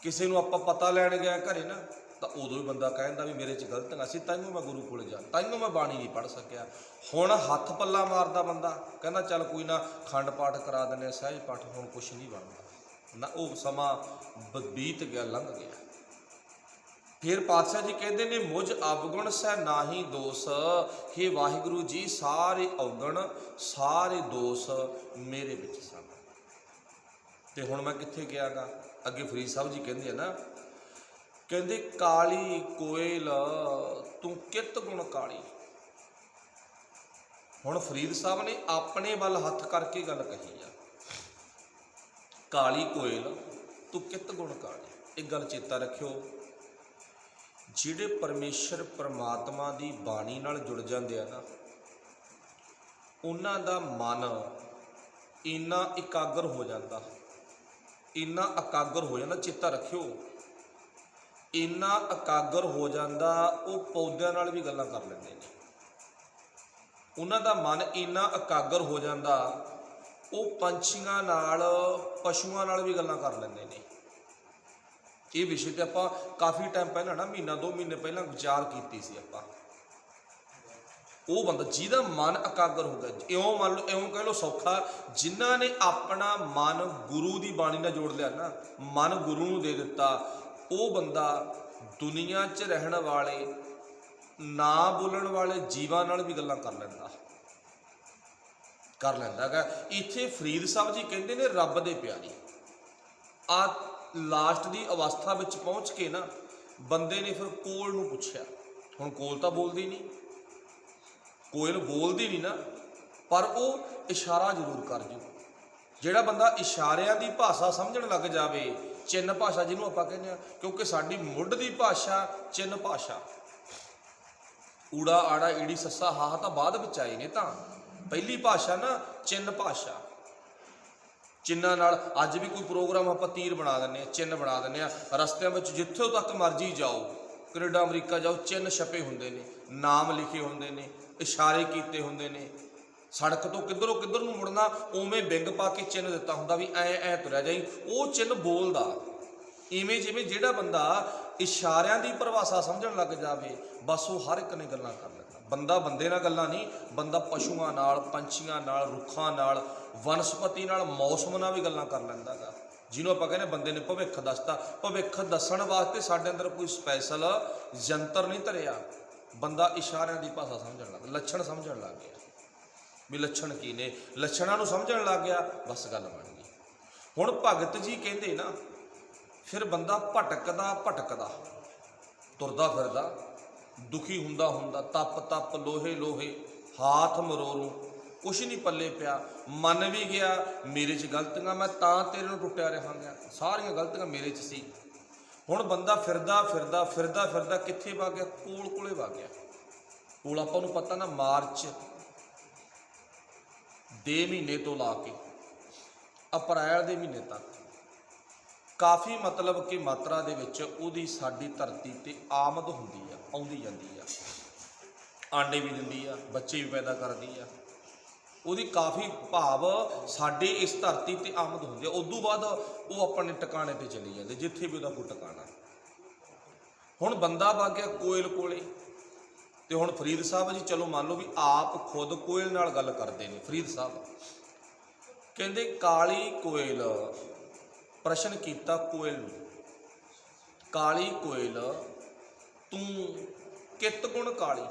ਕਿਸੇ ਨੂੰ ਆਪਾਂ ਪਤਾ ਲੈਣ ਗਿਆ ਘਰੇ ਨਾ, ਤਾਂ ਉਦੋਂ ਵੀ ਬੰਦਾ ਕਹਿੰਦਾ ਵੀ ਮੇਰੇ 'ਚ ਗਲਤੀਆਂ ਸੀ, ਤਾਈਓ ਮੈਂ ਗੁਰੂ ਕੋਲ ਜਾ, ਤਾਈਓ ਮੈਂ ਬਾਣੀ ਨਹੀਂ ਪੜ੍ਹ ਸਕਿਆ। ਹੁਣ ਹੱਥ ਪੱਲਾ ਮਾਰਦਾ ਬੰਦਾ, ਕਹਿੰਦਾ ਚੱਲ ਕੋਈ ਨਾ ਖੰਡ ਪਾਠ ਕਰਾ ਦਿੰਦੇ, ਸਹਿਜ ਪਾਠ, ਹੁਣ ਕੁਛ ਨਹੀਂ ਬਣਦਾ ਨਾ। ਉਹ ਸਮਾਂ ਬੀਤ ਗਿਆ, ਲੰਘ ਗਿਆ। ਫਿਰ ਪਾਤਸ਼ਾਹ ਜੀ ਕਹਿੰਦੇ ਨੇ, ਮੁਝ ਅਵਗੁਣ ਸਹਿ ਨਾਹੀ ਦੋਸ, ਹੇ ਵਾਹਿਗੁਰੂ ਜੀ ਸਾਰੇ ਔਗਣ ਸਾਰੇ ਦੋਸ਼ ਮੇਰੇ ਵਿੱਚ ਸਨ। ਤੇ ਹੁਣ ਮੈਂ ਕਿੱਥੇ ਗਿਆਗਾ, ਅੱਗੇ ਫਰੀਦ ਸਾਹਿਬ ਜੀ ਕਹਿੰਦੇ ਆ ਨਾ, ਕਹਿੰਦੇ ਕਾਲੀ ਕੋਇਲ ਤੂੰ ਕਿਤ ਗੁਣ ਕਾਲੀ। ਹੁਣ ਫਰੀਦ ਸਾਹਿਬ ਨੇ ਆਪਣੇ ਵੱਲ ਹੱਥ ਕਰਕੇ ਗੱਲ ਕਹੀ ਆ, ਕਾਲੀ ਕੋਇਲ ਤੂੰ ਕਿਤ ਗੁਣ ਕਾਲੀ। ਇੱਕ ਗੱਲ ਚੇਤਾ ਰੱਖਿਓ, ਜਿਹੜੇ ਪਰਮੇਸ਼ਰ ਪਰਮਾਤਮਾ ਦੀ ਬਾਣੀ ਨਾਲ ਜੁੜ ਜਾਂਦੇ ਆ ਨਾ, ਉਹਨਾਂ ਦਾ ਮਨ ਇੰਨਾ ਇਕਾਗਰ ਹੋ ਜਾਂਦਾ, ਇੰਨਾ ਇਕਾਗਰ ਹੋ ਜਾਂਦਾ, ਚੇਤਾ ਰੱਖਿਓ, ਇੰਨਾ ਇਕਾਗਰ ਹੋ ਜਾਂਦਾ, ਉਹ ਪੌਦਿਆਂ ਨਾਲ ਵੀ ਗੱਲਾਂ ਕਰ ਲੈਂਦੇ ਨੇ। ਉਹਨਾਂ ਦਾ ਮਨ ਇੰਨਾ ਇਕਾਗਰ ਹੋ ਜਾਂਦਾ, ਉਹ ਪੰਛੀਆਂ ਨਾਲ, ਪਸ਼ੂਆਂ ਨਾਲ ਵੀ ਗੱਲਾਂ ਕਰ ਲੈਂਦੇ ਨੇ। ਇਹ ਵਿਸ਼ੇ ਤੇ ਆਪਾਂ ਕਾਫੀ ਟਾਈਮ ਪਹਿਲਾਂ ਨਾ, ਮਹੀਨਾ 2 ਮਹੀਨੇ ਪਹਿਲਾਂ ਵਿਚਾਰ ਕੀਤੀ ਸੀ ਆਪਾਂ। ਉਹ ਬੰਦਾ ਜਿਹਦਾ ਮਨ ਇਕਾਗਰ ਹੋ ਗਿਆ, ਇਉਂ ਮੰਨ ਲਓ, ਇਉਂ ਕਹਿ ਲਓ ਸੌਖਾ, ਜਿਨ੍ਹਾਂ ਨੇ ਆਪਣਾ ਮਨ ਗੁਰੂ ਦੀ ਬਾਣੀ ਨਾਲ ਜੋੜ ਲਿਆ ਨਾ, ਮਨ ਗੁਰੂ ਨੂੰ ਦੇ ਦਿੱਤਾ, ਉਹ ਬੰਦਾ ਦੁਨੀਆ 'ਚ ਰਹਿਣ ਵਾਲੇ, ਨਾ ਬੋਲਣ ਵਾਲੇ ਜੀਵਾਂ ਨਾਲ ਵੀ ਗੱਲਾਂ ਕਰ ਲੈਂਦਾ ਗਾ। ਇੱਥੇ ਫਰੀਦ ਸਾਹਿਬ ਜੀ ਕਹਿੰਦੇ ਨੇ ਰੱਬ ਦੇ ਪਿਆਰੀ। ਆ ਲਾਸਟ ਦੀ ਅਵਸਥਾ ਵਿੱਚ ਪਹੁੰਚ ਕੇ ਨਾ ਬੰਦੇ ਨੇ ਫਿਰ ਕੋਇਲ ਨੂੰ ਪੁੱਛਿਆ। ਹੁਣ ਕੋਇਲ ਤਾਂ ਬੋਲਦੀ ਨਹੀਂ, ਕੋਇਲ ਬੋਲਦੀ ਨਹੀਂ ਨਾ, ਪਰ ਉਹ ਇਸ਼ਾਰਾ ਜ਼ਰੂਰ ਕਰ ਜੂ। ਜਿਹੜਾ ਬੰਦਾ ਇਸ਼ਾਰਿਆਂ ਦੀ ਭਾਸ਼ਾ ਸਮਝਣ ਲੱਗ ਜਾਵੇ, ਚਿੰਨ੍ਹ ਭਾਸ਼ਾ ਜਿਹਨੂੰ ਆਪਾਂ ਕਹਿੰਦੇ ਹਾਂ, ਕਿਉਂਕਿ ਸਾਡੀ ਮੁੱਢ ਦੀ ਭਾਸ਼ਾ ਚਿੰਨ੍ਹ ਭਾਸ਼ਾ, ਊੜਾ ਆੜਾ ਈੜੀ ਸੱਸਾ ਹਾਹ ਤਾਂ ਬਾਅਦ ਵਿੱਚ ਆਏ ਨੇ, ਤਾਂ ਪਹਿਲੀ ਭਾਸ਼ਾ ਨਾ ਚਿੰਨ੍ਹ ਭਾਸ਼ਾ। ਚਿੰਨ੍ਹਾਂ ਨਾਲ ਅੱਜ ਵੀ ਕੋਈ ਪ੍ਰੋਗਰਾਮ ਆਪਾਂ ਤੀਰ ਬਣਾ ਦਿੰਦੇ ਹਾਂ, ਚਿੰਨ੍ਹ ਬਣਾ ਦਿੰਦੇ ਹਾਂ। ਰਸਤਿਆਂ ਵਿੱਚ ਜਿੱਥੋਂ ਤੱਕ ਮਰਜ਼ੀ ਜਾਓ, ਕੈਨੇਡਾ ਅਮਰੀਕਾ ਜਾਓ, ਚਿੰਨ੍ਹ ਛਪੇ ਹੁੰਦੇ ਨੇ, ਨਾਮ ਲਿਖੇ ਹੁੰਦੇ ਨੇ, ਇਸ਼ਾਰੇ ਕੀਤੇ ਹੁੰਦੇ ਨੇ। ਸੜਕ ਤੋਂ ਕਿੱਧਰੋਂ ਕਿੱਧਰ ਨੂੰ ਮੁੜਨਾ, ਉਵੇਂ ਬਿੰਗ ਪਾ ਕੇ ਚਿੰਨ੍ਹ ਦਿੱਤਾ ਹੁੰਦਾ ਵੀ ਐਂ ਤੁਰਿਆ ਜਾਈ। ਉਹ ਚਿੰਨ੍ਹ ਬੋਲਦਾ। ਇਵੇਂ ਜਿਵੇਂ ਜਿਹੜਾ ਬੰਦਾ ਇਸ਼ਾਰਿਆਂ ਦੀ ਪਰਿਭਾਸ਼ਾ ਸਮਝਣ ਲੱਗ ਜਾਵੇ, ਬਸ ਉਹ ਹਰ ਇੱਕ ਨੇ ਗੱਲਾਂ ਕਰ ਲੈਂਦਾ। ਬੰਦਾ ਬੰਦੇ ਨਾਲ ਗੱਲਾਂ ਨਹੀਂ, ਬੰਦਾ ਪਸ਼ੂਆਂ ਨਾਲ, ਪੰਛੀਆਂ ਨਾਲ, ਰੁੱਖਾਂ ਨਾਲ, ਵਨਸਪਤੀ ਨਾਲ, ਮੌਸਮ ਨਾਲ ਵੀ ਗੱਲਾਂ ਕਰ ਲੈਂਦਾ ਗਾ। ਜਿਹਨੂੰ ਆਪਾਂ ਕਹਿੰਦੇ ਬੰਦੇ ਨੇ ਭਵਿੱਖ ਦੱਸਤਾ। ਭਵਿੱਖ ਦੱਸਣ ਵਾਸਤੇ ਸਾਡੇ ਅੰਦਰ ਕੋਈ ਸਪੈਸ਼ਲ ਯੰਤਰ ਨਹੀਂ ਧਰਿਆ। ਬੰਦਾ ਇਸ਼ਾਰਿਆਂ ਦੀ ਭਾਸ਼ਾ ਸਮਝਣ ਲੱਗ, ਲੱਛਣ ਸਮਝਣ ਲੱਗ ਗਿਆ ਵੀ ਲੱਛਣ ਕੀ ਨੇ, ਲੱਛਣਾਂ ਨੂੰ ਸਮਝਣ ਲੱਗ ਗਿਆ, ਬਸ ਗੱਲ ਬਣ ਗਈ। ਹੁਣ ਭਗਤ ਜੀ ਕਹਿੰਦੇ ਨਾ, ਫਿਰ ਬੰਦਾ ਭਟਕਦਾ ਤੁਰਦਾ ਫਿਰਦਾ, ਦੁਖੀ ਹੁੰਦਾ, ਤਪ ਲੋਹੇ ਹਾਥ ਮਰੋਰੂ, ਕੁਛ ਨਹੀਂ ਪੱਲੇ ਪਿਆ। ਮੰਨ ਵੀ ਗਿਆ ਮੇਰੇ 'ਚ ਗਲਤੀਆਂ, ਮੈਂ ਤਾਂ ਤੇਰੇ ਨੂੰ ਟੁੱਟਿਆ ਰਹਾਂਗਾ, ਸਾਰੀਆਂ ਗਲਤੀਆਂ ਮੇਰੇ 'ਚ ਸੀ। ਹੁਣ ਬੰਦਾ ਫਿਰਦਾ ਕਿੱਥੇ ਵਗ ਗਿਆ? ਕੋਲੇ ਵਗ ਗਿਆ। ਕੋਲ ਆਪਾਂ ਨੂੰ ਪਤਾ ਨਾ, ਮਾਰਚ ਦੇ ਮਹੀਨੇ ਤੋਂ ਲਾ ਕੇ ਅਪ੍ਰੈਲ ਦੇ ਮਹੀਨੇ ਤੱਕ ਕਾਫੀ ਮਤਲਬ ਕਿ ਮਾਤਰਾ ਦੇ ਵਿੱਚ ਉਹਦੀ ਸਾਡੀ ਧਰਤੀ ਤੇ ਆਮਦ ਹੁੰਦੀ ਆ, ਆਉਂਦੀ ਜਾਂਦੀ ਆ। ਆਂਡੇ ਵੀ ਦਿੰਦੀ ਆ, ਬੱਚੇ ਵੀ ਪੈਦਾ ਕਰਦੀ ਆ। ਉਹਦੀ ਕਾਫੀ ਭਾਵ ਸਾਡੇ ਇਸ ਧਰਤੀ ਤੇ ਆਮਦ ਹੁੰਦੀ ਆ। ਉਦੋਂ ਬਾਅਦ ਉਹ ਆਪਣੇ ਟਿਕਾਣੇ ਤੇ ਚਲੀ ਜਾਂਦੇ, ਜਿੱਥੇ ਵੀ ਉਹਦਾ ਕੋਈ ਟਿਕਾਣਾ। ਹੁਣ ਬੰਦਾ ਵਗ ਗਿਆ ਕੋਇਲ ਕੋਲੇ, ਤੇ ਹੁਣ ਫਰੀਦ ਸਾਹਿਬ ਜੀ, ਚਲੋ ਮੰਨ ਲਓ ਵੀ ਆਪ ਖੁਦ ਕੋਇਲ ਨਾਲ ਗੱਲ ਕਰਦੇ ਨੇ। ਫਰੀਦ ਸਾਹਿਬ ਕਹਿੰਦੇ, ਕਾਲੀ ਕੋਇਲ, ਪ੍ਰਸ਼ਨ ਕੀਤਾ ਕੋਇਲ ਨੂੰ, ਕਾਲੀ ਕੋਇਲ ਤੂੰ ਕਿਤ ਗੁਣ ਕਾਲੀ।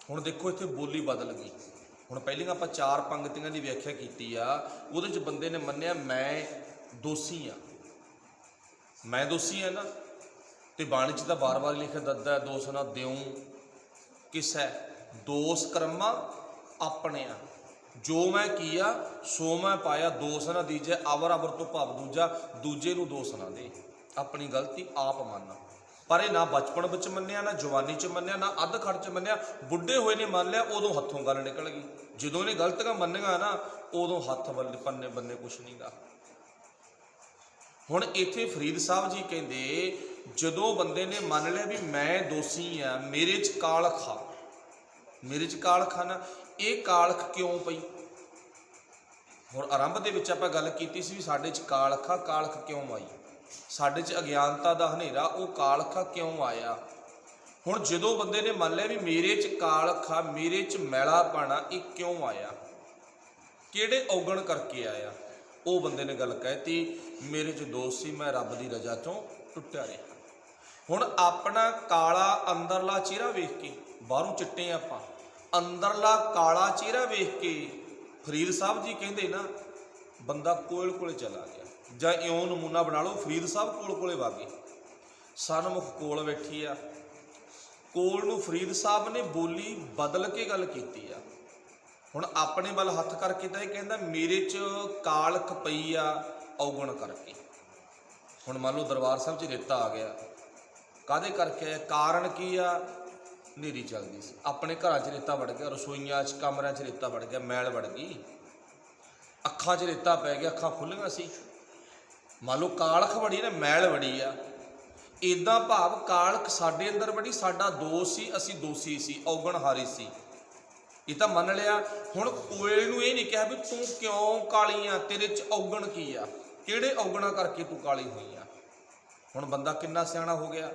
ਹੁਣ ਦੇਖੋ ਇੱਥੇ ਬੋਲੀ ਬਦਲ ਗਈ। ਹੁਣ ਪਹਿਲਾਂ ਆਪਾਂ 4 ਪੰਗਤੀਆਂ ਦੀ ਵਿਆਖਿਆ ਕੀਤੀ ਆ, ਉਹਦੇ 'ਚ ਬੰਦੇ ਨੇ ਮੰਨਿਆ ਮੈਂ ਦੋਸ਼ੀ ਆ ਨਾ, ਤੇ ਬਾਣੀ 'ਚ ਤਾਂ ਵਾਰ-ਵਾਰ ਲਿਖਿਆ ਦੱਦਾ, ਦੋਸ਼ ਨਾ ਦਿਉ ਕਿਸੈ, ਦੋਸ਼ ਕਰਮਾ ਆਪਣਿਆ, ਜੋ ਮੈਂ ਕੀਆ ਸੋ ਮੈਂ ਪਾਇਆ, ਦੋਸ਼ ਨਾ ਦੀਜੈ ਅਵਰ ਤੋਂ ਭਾਵ ਦੂਜਾ, ਦੂਜੇ ਨੂੰ ਦੋਸ਼ ਨਾ ਦੇ, ਆਪਣੀ ਗਲਤੀ ਆਪ ਮੰਨ। ਪਰ ਇਹ ਨਾ ਬਚਪਨ ਵਿੱਚ ਮੰਨਿਆ, ਨਾ ਜਵਾਨੀ 'ਚ ਮੰਨਿਆ, ਨਾ ਅੱਧ ਖੜ 'ਚ ਮੰਨਿਆ, ਬੁੱਢੇ ਹੋਏ ਨੇ ਮੰਨ ਲਿਆ, ਉਦੋਂ ਹੱਥੋਂ ਗੱਲ ਨਿਕਲ ਗਈ। ਜਦੋਂ ਇਹਨੇ ਗਲਤੀਆਂ ਮੰਨੀਆਂ ਨਾ, ਉਦੋਂ ਹੱਥ ਬੰਨੇ ਕੁਛ ਨਹੀਂ ਗਾ। ਹੁਣ ਇੱਥੇ ਫਰੀਦ ਸਾਹਿਬ ਜੀ ਕਹਿੰਦੇ, ਜਦੋਂ ਬੰਦੇ ਨੇ ਮੰਨ ਲਿਆ ਵੀ ਮੈਂ ਦੋਸ਼ੀ ਆ, ਮੇਰੇ 'ਚ ਕਾਲਖ ਆ ਨਾ, ਇਹ ਕਾਲਖ ਕਿਉਂ ਪਈ? ਹੁਣ ਆਰੰਭ ਦੇ ਵਿੱਚ ਆਪਾਂ ਗੱਲ ਕੀਤੀ ਸੀ ਵੀ ਸਾਡੇ 'ਚ ਕਾਲਖ ਆ, ਕਾਲਖ ਕਿਉਂ ਆਈ? ਸਾਡੇ 'ਚ ਅਗਿਆਨਤਾ ਦਾ ਹਨੇਰਾ, ਉਹ ਕਾਲਖ ਕਿਉਂ ਆਇਆ? ਹੁਣ ਜਦੋਂ ਬੰਦੇ ਨੇ ਮੰਨ ਲਿਆ ਵੀ ਮੇਰੇ 'ਚ ਕਾਲਖ ਆ, ਮੇਰੇ 'ਚ ਮੈਲਾਪਣਾ, ਇਹ ਕਿਉਂ ਆਇਆ? ਕਿਹੜੇ ਔਗਣ ਕਰਕੇ ਆਇਆ? ਉਹ ਬੰਦੇ ਨੇ ਗੱਲ ਕਹਿਤੀ, ਮੇਰੇ 'ਚ ਦੋਸ਼ ਸੀ, ਮੈਂ ਰੱਬ ਦੀ ਰਜ਼ਾ 'ਚੋਂ ਟੁੱਟਿਆ ਰਿਹਾ। ਹੁਣ ਆਪਣਾ ਕਾਲਾ ਅੰਦਰਲਾ ਚਿਹਰਾ ਵੇਖ ਕੇ, ਬਾਹਰੋਂ ਚਿੱਟੇ ਆਪਾਂ, ਅੰਦਰਲਾ ਕਾਲਾ ਚਿਹਰਾ ਵੇਖ ਕੇ ਫਰੀਦ ਸਾਹਿਬ ਜੀ ਕਹਿੰਦੇ ਨਾ, ਬੰਦਾ ਕੋਇਲ ਕੋਲੇ ਚਲਾ ਗਿਆ। ਜਾਂ ਇਉਂ ਨਮੂਨਾ ਬਣਾ ਲਓ, ਫਰੀਦ ਸਾਹਿਬ ਕੋਲੇ ਵਾਗੇ, ਸਨਮੁਖ ਕੋਲ ਬੈਠੀ ਆ, ਕੋਲ ਨੂੰ ਫਰੀਦ ਸਾਹਿਬ ਨੇ ਬੋਲੀ ਬਦਲ ਕੇ ਗੱਲ ਕੀਤੀ ਆ। ਹੁਣ ਆਪਣੇ ਵੱਲ ਹੱਥ ਕਰਕੇ ਤਾਂ ਇਹ ਕਹਿੰਦਾ ਮੇਰੇ 'ਚ ਕਾਲਖ ਪਈ ਆ ਔਗਣ ਕਰਕੇ। ਹੁਣ ਮੰਨ ਲਓ ਦਰਬਾਰ ਸਾਹਿਬ 'ਚ ਰੇਤਾ ਆ ਗਿਆ, ਕਾਹਦੇ ਕਰਕੇ? ਕਾਰਨ ਕੀ ਆ? ਹਨੇਰੀ ਚੱਲਦੀ ਸੀ, ਆਪਣੇ ਘਰਾਂ 'ਚ ਰੇਤਾ ਵੜ ਗਿਆ, ਰਸੋਈਆਂ 'ਚ, ਕਮਰਿਆਂ 'ਚ ਰੇਤਾ ਵੜ ਗਿਆ, ਮੈਲ ਵੜ ਗਈ, ਅੱਖਾਂ 'ਚ ਰੇਤਾ ਪੈ ਗਿਆ, ਅੱਖਾਂ ਖੁੱਲ੍ਹੀਆਂ ਸੀ। ਮੰਨ ਲਓ ਕਾਲਖ ਵੜੀ ਨਾ, ਮੈਲ ਵੜੀ ਆ। ਇੱਦਾਂ ਭਾਵ ਕਾਲਖ ਸਾਡੇ ਅੰਦਰ ਵੜੀ, ਸਾਡਾ ਦੋਸ਼ ਸੀ, ਅਸੀਂ ਦੋਸ਼ੀ ਸੀ, ਔਗਣ ਹਾਰੀ ਸੀ। ਇਹ ਤਾਂ ਮੰਨ ਲਿਆ। ਹੁਣ ਕੋਇਲ ਨੂੰ ਇਹ ਨਹੀਂ ਕਿਹਾ ਵੀ ਤੂੰ ਕਿਉਂ ਕਾਲੀ ਆ, ਤੇਰੇ 'ਚ ਔਗਣ ਕੀ ਆ, ਕਿਹੜੇ ਔਗਣਾ ਕਰਕੇ ਤੂੰ ਕਾਲੀ ਹੋਈ ਆ। ਹੁਣ ਬੰਦਾ ਕਿੰਨਾ ਸਿਆਣਾ ਹੋ ਗਿਆ,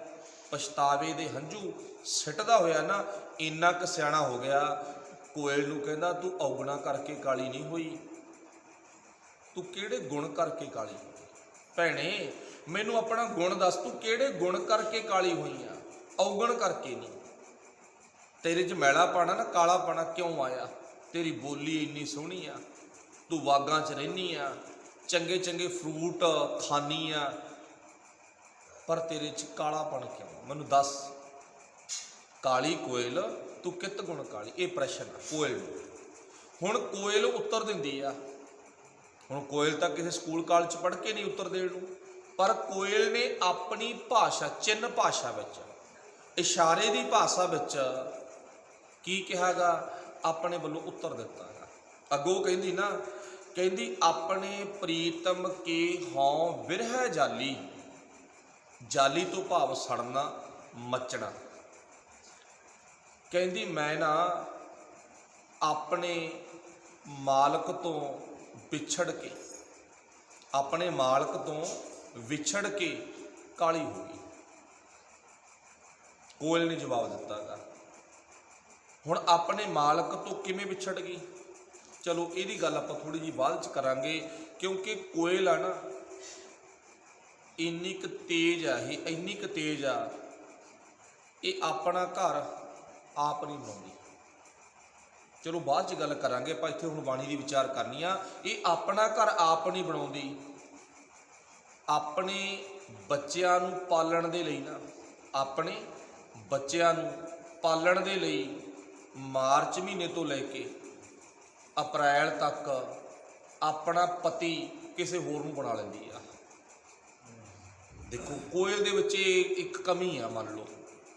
ਪਛਤਾਵੇ ਦੇ ਹੰਝੂ ਸਿੱਟਦਾ ਹੋਇਆ ਨਾ, ਇੰਨਾ ਕੁ ਸਿਆਣਾ ਹੋ ਗਿਆ। ਕੋਇਲ ਨੂੰ ਕਹਿੰਦਾ ਤੂੰ ਔਗਣਾ ਕਰਕੇ ਕਾਲੀ ਨਹੀਂ ਹੋਈ, ਤੂੰ ਕਿਹੜੇ ਗੁਣ ਕਰਕੇ ਕਾਲੀ ਹੋਈ। ਭੈਣੇ ਮੈਨੂੰ ਆਪਣਾ ਗੁਣ ਦੱਸ, ਤੂੰ ਕਿਹੜੇ ਗੁਣ ਕਰਕੇ ਕਾਲੀ ਹੋਈ ਆ, ਔਗਣ ਕਰਕੇ ਨਹੀਂ। ਤੇਰੇ 'ਚ ਮੈਲਾ ਪਾਣਾ ਨਾ, ਕਾਲਾ ਪਾਣਾ ਕਿਉਂ ਆਇਆ? ਤੇਰੀ ਬੋਲੀ ਇੰਨੀ ਸੋਹਣੀ ਆ, ਤੂੰ ਬਾਗਾਂ 'ਚ ਰਹਿਨੀ ਆ, ਚੰਗੇ ਚੰਗੇ ਫਰੂਟ ਖਾਨੀ ਆ, ਪਰ ਤੇਰੇ 'ਚ ਕਾਲਾਪਣ ਕਿਉਂ? ਮੈਨੂੰ ਦੱਸ। ਕਾਲੀ ਕੋਇਲ ਤੂੰ ਕਿਤ ਗੁਣ ਕਾਲੀ, ਇਹ ਪ੍ਰਸ਼ਨ ਆ ਕੋਇਲ ਨੂੰ। ਹੁਣ ਕੋਇਲ ਉੱਤਰ ਦਿੰਦੀ ਆ। ਹੁਣ ਕੋਇਲ ਤਾਂ ਕਿਸੇ ਸਕੂਲ ਕਾਲਜ 'ਚ ਪੜ੍ਹ ਕੇ ਨਹੀਂ ਉੱਤਰ ਦੇਣ ਨੂੰ, ਪਰ ਕੋਇਲ ਨੇ ਆਪਣੀ ਭਾਸ਼ਾ, ਚਿੰਨ੍ਹ ਭਾਸ਼ਾ ਵਿੱਚ, ਇਸ਼ਾਰੇ ਦੀ ਭਾਸ਼ਾ ਵਿੱਚ ਕੀ ਕਿਹਾਗਾ, ਆਪਣੇ ਵੱਲੋਂ ਉੱਤਰ ਦਿੱਤਾ ਗਾ। ਅੱਗੋਂ ਕਹਿੰਦੀ ਨਾ, ਕਹਿੰਦੀ ਆਪਣੇ ਪ੍ਰੀਤਮ ਕੇ ਹਉ ਬਿਰਹਿ ਜਾਲੀ, ਜਾਲੀ ਤੋਂ ਭਾਵ ਸੜਨਾ ਮੱਚਣਾ। ਕਹਿੰਦੀ ਮੈਂ ਨਾ ਆਪਣੇ ਮਾਲਕ ਤੋਂ ਵਿਛੜ ਕੇ, ਆਪਣੇ ਮਾਲਕ ਤੋਂ ਵਿਛੜ ਕੇ ਕਾਲੀ ਹੋ ਗਈ। ਕੋਇਲ ਨੇ ਜਵਾਬ ਦਿੱਤਾ ਗਾ। ਹੁਣ ਆਪਣੇ ਮਾਲਕ ਤੋਂ ਕਿਵੇਂ ਵਿਛੜ ਗਈ, ਚਲੋ ਇਹਦੀ ਗੱਲ ਆਪਾਂ ਥੋੜੀ ਜਿਹੀ ਬਾਅਦ ਚ ਕਰਾਂਗੇ, ਕਿਉਂਕਿ ਕੋਇਲ ਆ ਨਾ ਇੰਨੀ ਕੁ ਤੇਜ਼ ਆ, ਇਹ ਇੰਨੀ ਕੁ ਤੇਜ਼ ਆ, ਇਹ ਆਪਣਾ ਘਰ ਆਪ ਨਹੀਂ ਬਣਾਉਂਦੀ। ਚਲੋ ਬਾਅਦ ਚ ਗੱਲ ਕਰਾਂਗੇ, ਆਪਾਂ ਇੱਥੇ ਹੁਣ ਬਾਣੀ ਦੀ ਵਿਚਾਰ ਕਰਨੀ ਆ। ਇਹ ਆਪਣਾ ਘਰ ਆਪ ਨਹੀਂ ਬਣਾਉਂਦੀ, ਆਪਣੇ ਬੱਚਿਆਂ ਨੂੰ ਪਾਲਣ ਦੇ ਲਈ ਨਾ, ਆਪਣੇ ਬੱਚਿਆਂ ਨੂੰ ਪਾਲਣ ਦੇ ਲਈ ਮਾਰਚ ਮਹੀਨੇ ਤੋਂ ਲੈ ਕੇ ਅਪ੍ਰੈਲ ਤੱਕ ਆਪਣਾ ਪਤੀ ਕਿਸੇ ਹੋਰ ਨੂੰ ਬਣਾ ਲੈਂਦੀ ਆ। ਦੇਖੋ ਕੋਇਲ ਦੇ ਵਿੱਚ ਇੱਕ ਕਮੀ ਆ, ਮੰਨ ਲਓ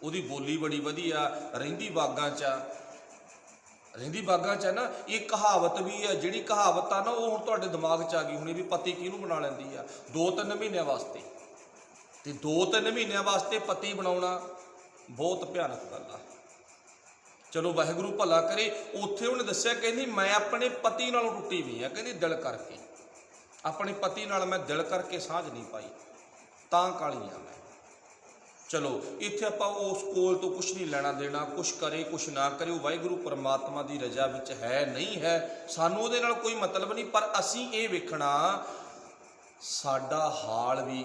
ਉਹਦੀ ਬੋਲੀ ਬੜੀ ਵਧੀਆ, ਰਹਿੰਦੀ ਬਾਗਾਂ 'ਚ ਆ, ਰਹਿੰਦੀ ਬਾਗਾਂ 'ਚ ਹੈ ਨਾ। ਇਹ ਕਹਾਵਤ ਵੀ ਆ, ਜਿਹੜੀ ਕਹਾਵਤ ਆ ਨਾ ਉਹ ਹੁਣ ਤੁਹਾਡੇ ਦਿਮਾਗ 'ਚ ਆ ਗਈ ਹੋਣੀ ਵੀ ਪਤੀ ਕਿਹਨੂੰ ਬਣਾ ਲੈਂਦੀ ਆ 2-3 ਮਹੀਨਿਆਂ ਵਾਸਤੇ। ਤੇ 2-3 ਮਹੀਨਿਆਂ ਵਾਸਤੇ ਪਤੀ ਬਣਾਉਣਾ ਬਹੁਤ ਭਿਆਨਕ ਗੱਲ ਆ। ਚਲੋ ਵਾਹਿਗੁਰੂ ਭਲਾ ਕਰੇ। ਉੱਥੇ ਉਹਨੇ ਦੱਸਿਆ, ਕਹਿੰਦੀ ਮੈਂ ਆਪਣੇ ਪਤੀ ਨਾਲੋਂ ਟੁੱਟੀ ਹੋਈ ਆ, ਕਹਿੰਦੀ ਦਿਲ ਕਰਕੇ, ਆਪਣੇ ਪਤੀ ਨਾਲ ਮੈਂ ਦਿਲ ਕਰਕੇ ਸਾਂਝ ਨਹੀਂ ਪਾਈ, ਤਾਂ ਕਾਲੀ ਆ ਮੈਂ। ਚਲੋ ਇੱਥੇ ਆਪਾਂ ਉਸ ਕੋਲ ਤੋਂ ਕੁਛ ਨਹੀਂ ਲੈਣਾ ਦੇਣਾ, ਕੁਛ ਕਰੇ ਕੁਛ ਨਾ ਕਰੇ, ਉਹ ਵਾਹਿਗੁਰੂ ਪਰਮਾਤਮਾ ਦੀ ਰਜ਼ਾ ਵਿੱਚ ਹੈ ਨਹੀਂ ਹੈ, ਸਾਨੂੰ ਉਹਦੇ ਨਾਲ ਕੋਈ ਮਤਲਬ ਨਹੀਂ। ਪਰ ਅਸੀਂ ਇਹ ਵੇਖਣਾ ਸਾਡਾ ਹਾਲ ਵੀ,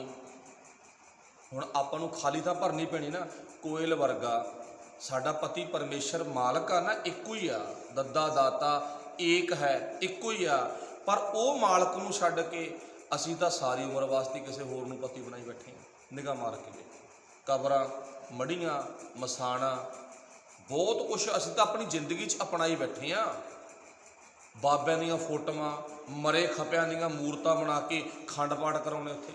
ਹੁਣ ਆਪਾਂ ਨੂੰ ਖਾਲੀ ਤਾਂ ਭਰਨੀ ਪੈਣੀ ਨਾ। ਕੋਇਲ ਵਰਗਾ ਸਾਡਾ ਪਤੀ ਪਰਮੇਸ਼ਰ ਮਾਲਕ ਆ ਨਾ, ਇੱਕੋ ਹੀ ਆ, ਦੱਦਾ ਦਾਤਾ ਏਕ ਹੈ, ਇੱਕੋ ਹੀ ਆ। ਪਰ ਉਹ ਮਾਲਕ ਨੂੰ ਛੱਡ ਕੇ ਅਸੀਂ ਤਾਂ ਸਾਰੀ ਉਮਰ ਵਾਸਤੇ ਕਿਸੇ ਹੋਰ ਨੂੰ ਪਤੀ ਬਣਾਈ ਬੈਠੇ ਹਾਂ। ਨਿਗਾਹ ਮਾਰ ਕੇ ਕਬਰਾਂ, ਮੜੀਆਂ, ਮਸਾਣਾ, ਬਹੁਤ ਕੁਛ ਅਸੀਂ ਤਾਂ ਆਪਣੀ ਜ਼ਿੰਦਗੀ 'ਚ ਅਪਣਾਈ ਬੈਠੇ ਹਾਂ। ਬਾਬਿਆਂ ਦੀਆਂ ਫੋਟੋਆਂ, ਮਰੇ ਖਪਿਆਂ ਦੀਆਂ ਮੂਰਤਾਂ ਬਣਾ ਕੇ ਖੰਡ ਪਾਠ ਕਰਾਉਣੇ, ਉੱਥੇ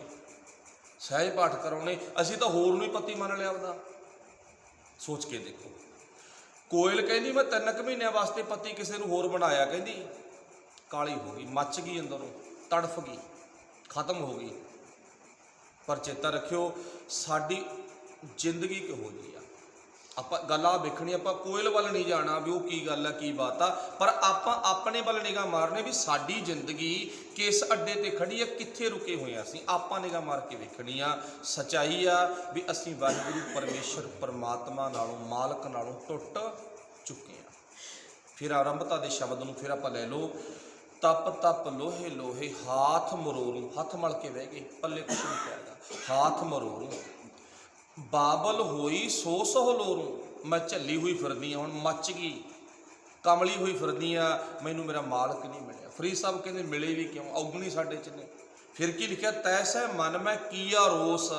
ਸਹਿਜ ਪਾਠ ਕਰਾਉਣੇ, ਅਸੀਂ ਤਾਂ ਹੋਰ ਨੂੰ ਹੀ ਪਤੀ ਮੰਨ ਲਿਆ ਆਪਦਾ। ਸੋਚ ਕੇ ਦੇਖੋ। ਕੋਇਲ ਕਹਿੰਦੀ ਮੈਂ 3 ਮਹੀਨਿਆਂ ਵਾਸਤੇ ਪਤੀ ਕਿਸੇ ਨੂੰ ਹੋਰ ਬਣਾਇਆ, ਕਹਿੰਦੀ ਕਾਲੀ ਹੋ ਗਈ, ਮੱਚ ਗਈ, ਅੰਦਰੋਂ ਤੜਫ ਗਈ, ਖਤਮ ਹੋ ਗਈ। ਪਰ ਚੇਤਾ ਰੱਖਿਓ ਸਾਡੀ ਜ਼ਿੰਦਗੀ ਕਿਹੋ ਜਿਹੀ ਆ। ਆਪਾਂ ਗੱਲ ਆ ਵੇਖਣੀ, ਆਪਾਂ ਕੋਇਲ ਵੱਲ ਨਹੀਂ ਜਾਣਾ ਵੀ ਉਹ ਕੀ ਗੱਲ ਆ ਕੀ ਬਾਤ ਆ, ਪਰ ਆਪਾਂ ਆਪਣੇ ਵੱਲ ਨਿਗਾਹ ਮਾਰਨੇ ਵੀ ਸਾਡੀ ਜ਼ਿੰਦਗੀ ਕਿਸ ਅੱਡੇ ਤੇ ਖੜੀ ਆ, ਕਿੱਥੇ ਰੁਕੇ ਹੋਏ ਆ ਅਸੀਂ, ਆਪਾਂ ਨਿਗਾਹ ਮਾਰ ਕੇ ਵੇਖਣੀ ਆ। ਸੱਚਾਈ ਆ ਵੀ ਅਸੀਂ ਵਾਹਿਗੁਰੂ ਪਰਮੇਸ਼ਰ ਪਰਮਾਤਮਾ ਨਾਲੋਂ, ਮਾਲਕ ਨਾਲੋਂ ਟੁੱਟ ਚੁੱਕੇ ਆ। ਫਿਰ ਆਰੰਭਤਾ ਦੇ ਸ਼ਬਦ ਨੂੰ ਫਿਰ ਆਪਾਂ ਲੈ ਲਓ, ਤਪ ਤਪ ਲੋਹੇ ਲੋਹੇ ਹਾਥ ਮਰੋਰੂ, ਹੱਥ ਮਲ ਕੇ ਬਹਿ ਗਏ, ਪੱਲੇ ਕੁਛ ਨਹੀਂ ਪਿਆਗਾ, ਹਾਥ ਮਰੋਰੂ ਬਾਬਲ ਹੋਈ ਸੋ ਸਹੁ ਲੋਰੂ, ਮੈਂ ਝੱਲੀ ਹੋਈ ਫਿਰਦੀ ਹਾਂ, ਹੁਣ ਮੱਚ ਗਈ, ਕਮਲੀ ਹੋਈ ਫਿਰਦੀ ਆ, ਮੈਨੂੰ ਮੇਰਾ ਮਾਲਕ ਨਹੀਂ ਮਿਲਿਆ। ਫਰੀਦ ਸਾਹਿਬ ਕਹਿੰਦੇ ਮਿਲੇ ਵੀ ਕਿਉਂ, ਔਗਣੀ ਸਾਡੇ 'ਚ ਨੇ। ਫਿਰ ਕੀ ਲਿਖਿਆ, ਤੈਸੈ ਮਨ ਮੈਂ ਕੀਆ ਰੋਸ,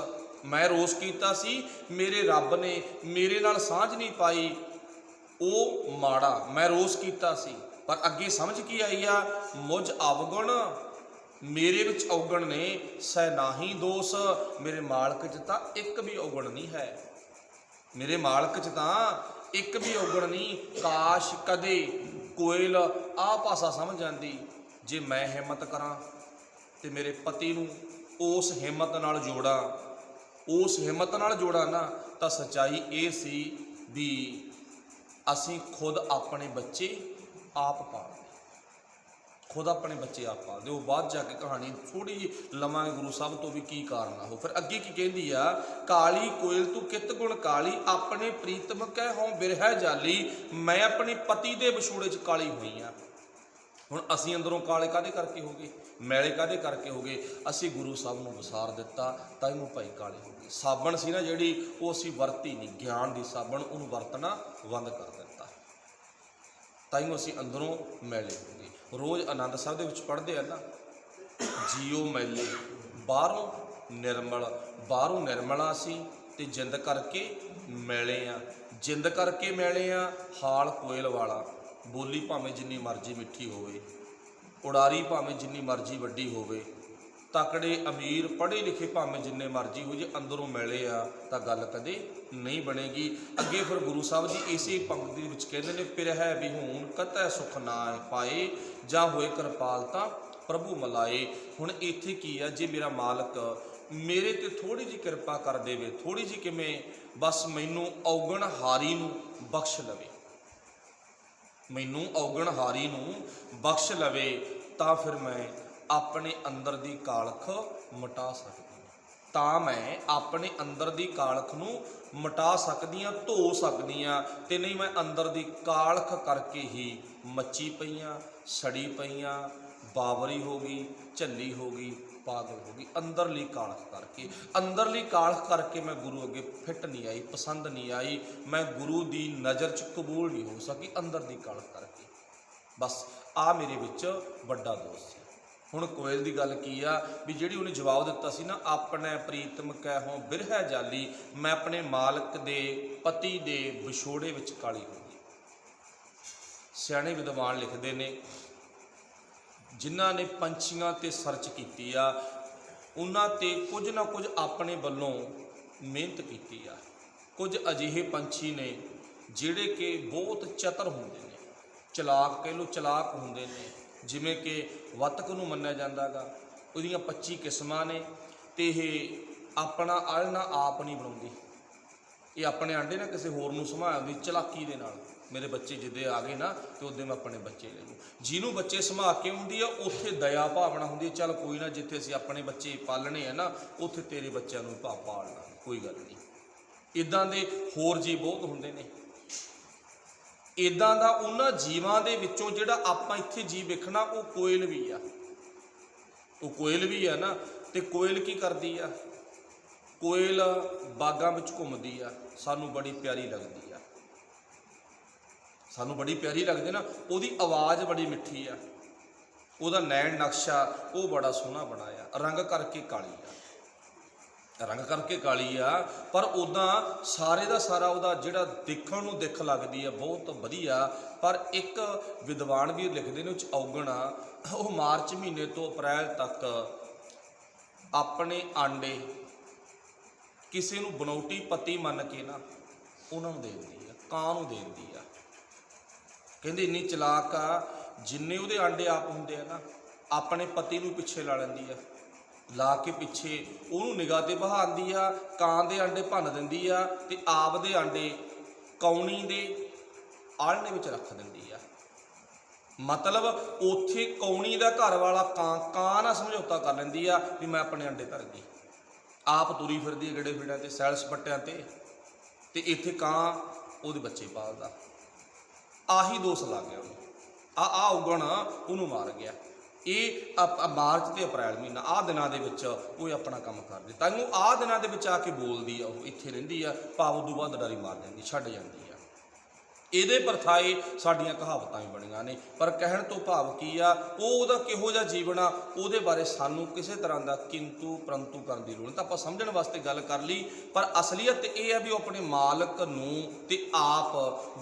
ਮੈਂ ਰੋਸ ਕੀਤਾ ਸੀ, ਮੇਰੇ ਰੱਬ ਨੇ ਮੇਰੇ ਨਾਲ ਸਾਂਝ ਨਹੀਂ ਪਾਈ, ਉਹ ਮਾੜਾ, ਮੈਂ ਰੋਸ ਕੀਤਾ ਸੀ। ਪਰ ਅੱਗੇ ਸਮਝ ਕੀ ਆਈ ਆ, ਮੁਝ ਅਵਗੁਣ, ਮੇਰੇ ਵਿੱਚ ਔਗਣ ਨੇ, ਸਹਿ ਨਾਹੀ ਦੋਸ, ਮੇਰੇ ਮਾਲਕ 'ਚ ਤਾਂ ਇੱਕ ਵੀ ਔਗਣ ਨਹੀਂ ਹੈ, ਮੇਰੇ ਮਾਲਕ 'ਚ ਤਾਂ ਇੱਕ ਵੀ ਔਗਣ ਨਹੀਂ। ਕਾਸ਼ ਕਦੇ ਕੋਇਲ ਆਹ ਭਾਸ਼ਾ ਸਮਝ ਜਾਂਦੀ, ਜੇ ਮੈਂ ਹਿੰਮਤ ਕਰਾਂ ਤੇ ਮੇਰੇ ਪਤੀ ਨੂੰ ਉਸ ਹਿੰਮਤ ਨਾਲ ਜੋੜਾਂ, ਉਸ ਹਿੰਮਤ ਨਾਲ ਜੋੜਾਂ ਨਾ, ਤਾਂ ਸੱਚਾਈ ਇਹ ਸੀ ਵੀ ਅਸੀਂ ਖੁਦ ਆਪਣੇ ਬੱਚੇ आप पालदे, खुद अपने बच्चे आप पालदे। वो बाद जाके कहानी थोड़ी जी लवांगे गुरु साहब तो भी की कारण आ। फिर अगे की कहती आ, काली कोयल तू कित गुण काली, अपने प्रीतम कै हों बिरह जाली, मैं अपने पति दे विछोड़े च काली हुई हाँ। हुण असीं अंदरों काले काहदे करके हो गए, मैले काहदे करके हो गए, असीं गुरु साहब नूं विसार दिता तां इहनूं भाई काले हो गए। साबण सी ना जिहड़ी वो असीं वरती नहीं, ज्ञान दी साबण उहनूं वरतना बंद कर दिता, ताइयों असीं अंदरों मैले हो गए। रोज़ आनंद साहब दे विच पढ़दे आ ना, जीओ मैले बाहरों निर्मल, बाहरों निर्मला सी ते जिंद करके मैले आ, जिंद करके मैले आ। हाल कोयल वाला, बोली भावें जिन्नी मर्जी मिठी होवे, उड़ारी भावें जिन्नी मर्जी वड्डी होवे, तकड़े अमीर पढ़े लिखे भावें जिन्ने मर्जी हो, जे अंदरों मैले आ तां गल कदे नहीं बनेगी। अगे फिर गुरु साहब जी इसे पंक्ति विच कहते हैं, पिरह बिहून कतै सुख ना पाए, जां होए कृपाल तां प्रभु मलाए। हुण इत्थे की आ, जे मेरा मालक मेरे ते थोड़ी जी किरपा कर देवे, थोड़ी जी किवें, बस मैनूं औगण हारी नूं बख्श लवे, मैनूं औगण हारी नूं बख्श लवे, तां फिर मैं अपने अंदर दी कालख मिटा सकदी, तां मैं अपने अंदर दी कालख नूं मिटा सकदी हाँ, धो सकदी हाँ। ते नहीं मैं अंदर दी कालख करके ही मची पईयां, सड़ी पईयां, बावरी हो गई, झल्ली हो गई, पागल हो गई, अंदरली कालख करके। अंदरली कालख करके मैं गुरु अगे फिट नहीं आई, पसंद नहीं आई, मैं गुरु दी नज़र च कबूल नहीं हो सकी, अंदर दी कालख करके। बस आ मेरे विच वड्डा दोष है। हुण कोयल की गल की आ भी जिहड़ी उन्हें जवाब दिता सी ना, अपने प्रीतम कै हों बिरह जाली, मैं अपने मालक दे पति दे विछोड़े विच काली हो गई। सियाणे विद्वान लिखते ने, जिन्हां ने पंछियां ते सर्च की आ, उन्हां ते कुछ ना कुछ अपने वल्लों मेहनत की आ। कुछ अजिहे पंछी ने जिहड़े कि बहुत चतुर होंदे ने, चलाक कह लो, चलाक होंदे ने, जिवें कि वतक नूं मन्निया जांदा गा, उहदियां 25 किस्मां ने, ते इह अपना आलना आप नहीं बनाउंदी, ये अपने आंडे ना किसी होर नूं संभालदी चलाकी दे नाल। मेरे बच्चे जिद्दे आ गए ना तो उद्दे मैं अपने बच्चे ले लूँ, जिन्हों बच्चे संभाल के आउंदी आ उत्थे दया भावना हुंदी है, चल कोई ना, जिथे असीं अपने बच्चे पालने है ना उत्थे तेरे बच्चों नूं पालना, कोई गल नहीं। इदां दे होर जी बहुत हुंदे ने। इदां दा उन्हां जीवां दे विचों जिहड़ा आपां इत्थे जीव वेखना वो कोयल भी आ, वो कोयल भी है ना। ते कोयल की करदी आ, कोयल बागां विच घुमदी आ, सानूं बड़ी प्यारी लगदी आ, सानूं बड़ी प्यारी लगदी ना, उहदी आवाज़ बड़ी मिठी आ, उहदा नैन नक्शा वो बड़ा सोहना बनाया, रंग करके काली आ, रंग करके काली आ, पर उदां सारे दा सारा उहदा जिहड़ा देखण नूं दिख लगदी आ बहुत वधिया। पर एक विद्वान भी लिखदे ने उच औगण आ, वो मार्च महीने तो अप्रैल तक अपने आंडे किसी नूं बनौटी पति मन के ना उन्हां नूं दे दिंदी आ, कां नूं दे दिंदी आ। कहंदे इन्नी चलाक आ, जिन्ने उहदे आंडे आप हुंदे आ ना अपने पति नूं पिछे ला लैंदी आ, ला के पिछे उहनूं निगाह ते बहांदी आ, कां दे आंडे भन्न दिंदी आ ते आप दे आंडे कौणी दे आलने विच रख दिंदी आ। मतलब उत्थे कौणी दा घर वाला कां नाल समझौता कर लैंदी आ भी मैं अपने अंडे धर गई, आप तुरी फिरदी गेड़े फिड़ियां ते सैल सपट्टियां ते इत्थे कां उहदे बच्चे पालदा। आही दोष लग गया उन्हें, आ उगण उन्होंने मार गया। ये मार्च ते अप्रैल महीना आ दिनां दे विच वो अपना काम करदी, ताइयों आ दिनां दे विच आके बोलदी आ, वो इत्थे रहिंदी आ, भाव उदों बाद डरी मार जांदी, छड्ड जांदी आ। ਇਹਦੇ ਪਰਥਾਏ ਸਾਡੀਆਂ ਕਹਾਵਤਾਂ ਵੀ ਬਣੀਆਂ ਨੇ, ਪਰ ਕਹਿਣ ਤੋਂ ਭਾਵ ਕੀ ਆ, ਉਹ ਉਹਦਾ ਕਿਹੋ ਜਿਹਾ ਜੀਵਨ ਆ ਉਹਦੇ ਬਾਰੇ ਸਾਨੂੰ ਕਿਸੇ ਤਰ੍ਹਾਂ ਦਾ ਕਿੰਤੂ ਪਰੰਤੂ ਕਰਨ ਦੀ ਲੋੜ ਨਹੀਂ। ਤਾਂ ਆਪਾਂ ਸਮਝਣ ਵਾਸਤੇ ਗੱਲ ਕਰ ਲਈ, ਪਰ ਅਸਲੀਅਤ ਇਹ ਆ ਵੀ ਉਹ ਆਪਣੇ ਮਾਲਕ ਨੂੰ ਤੇ ਆਪ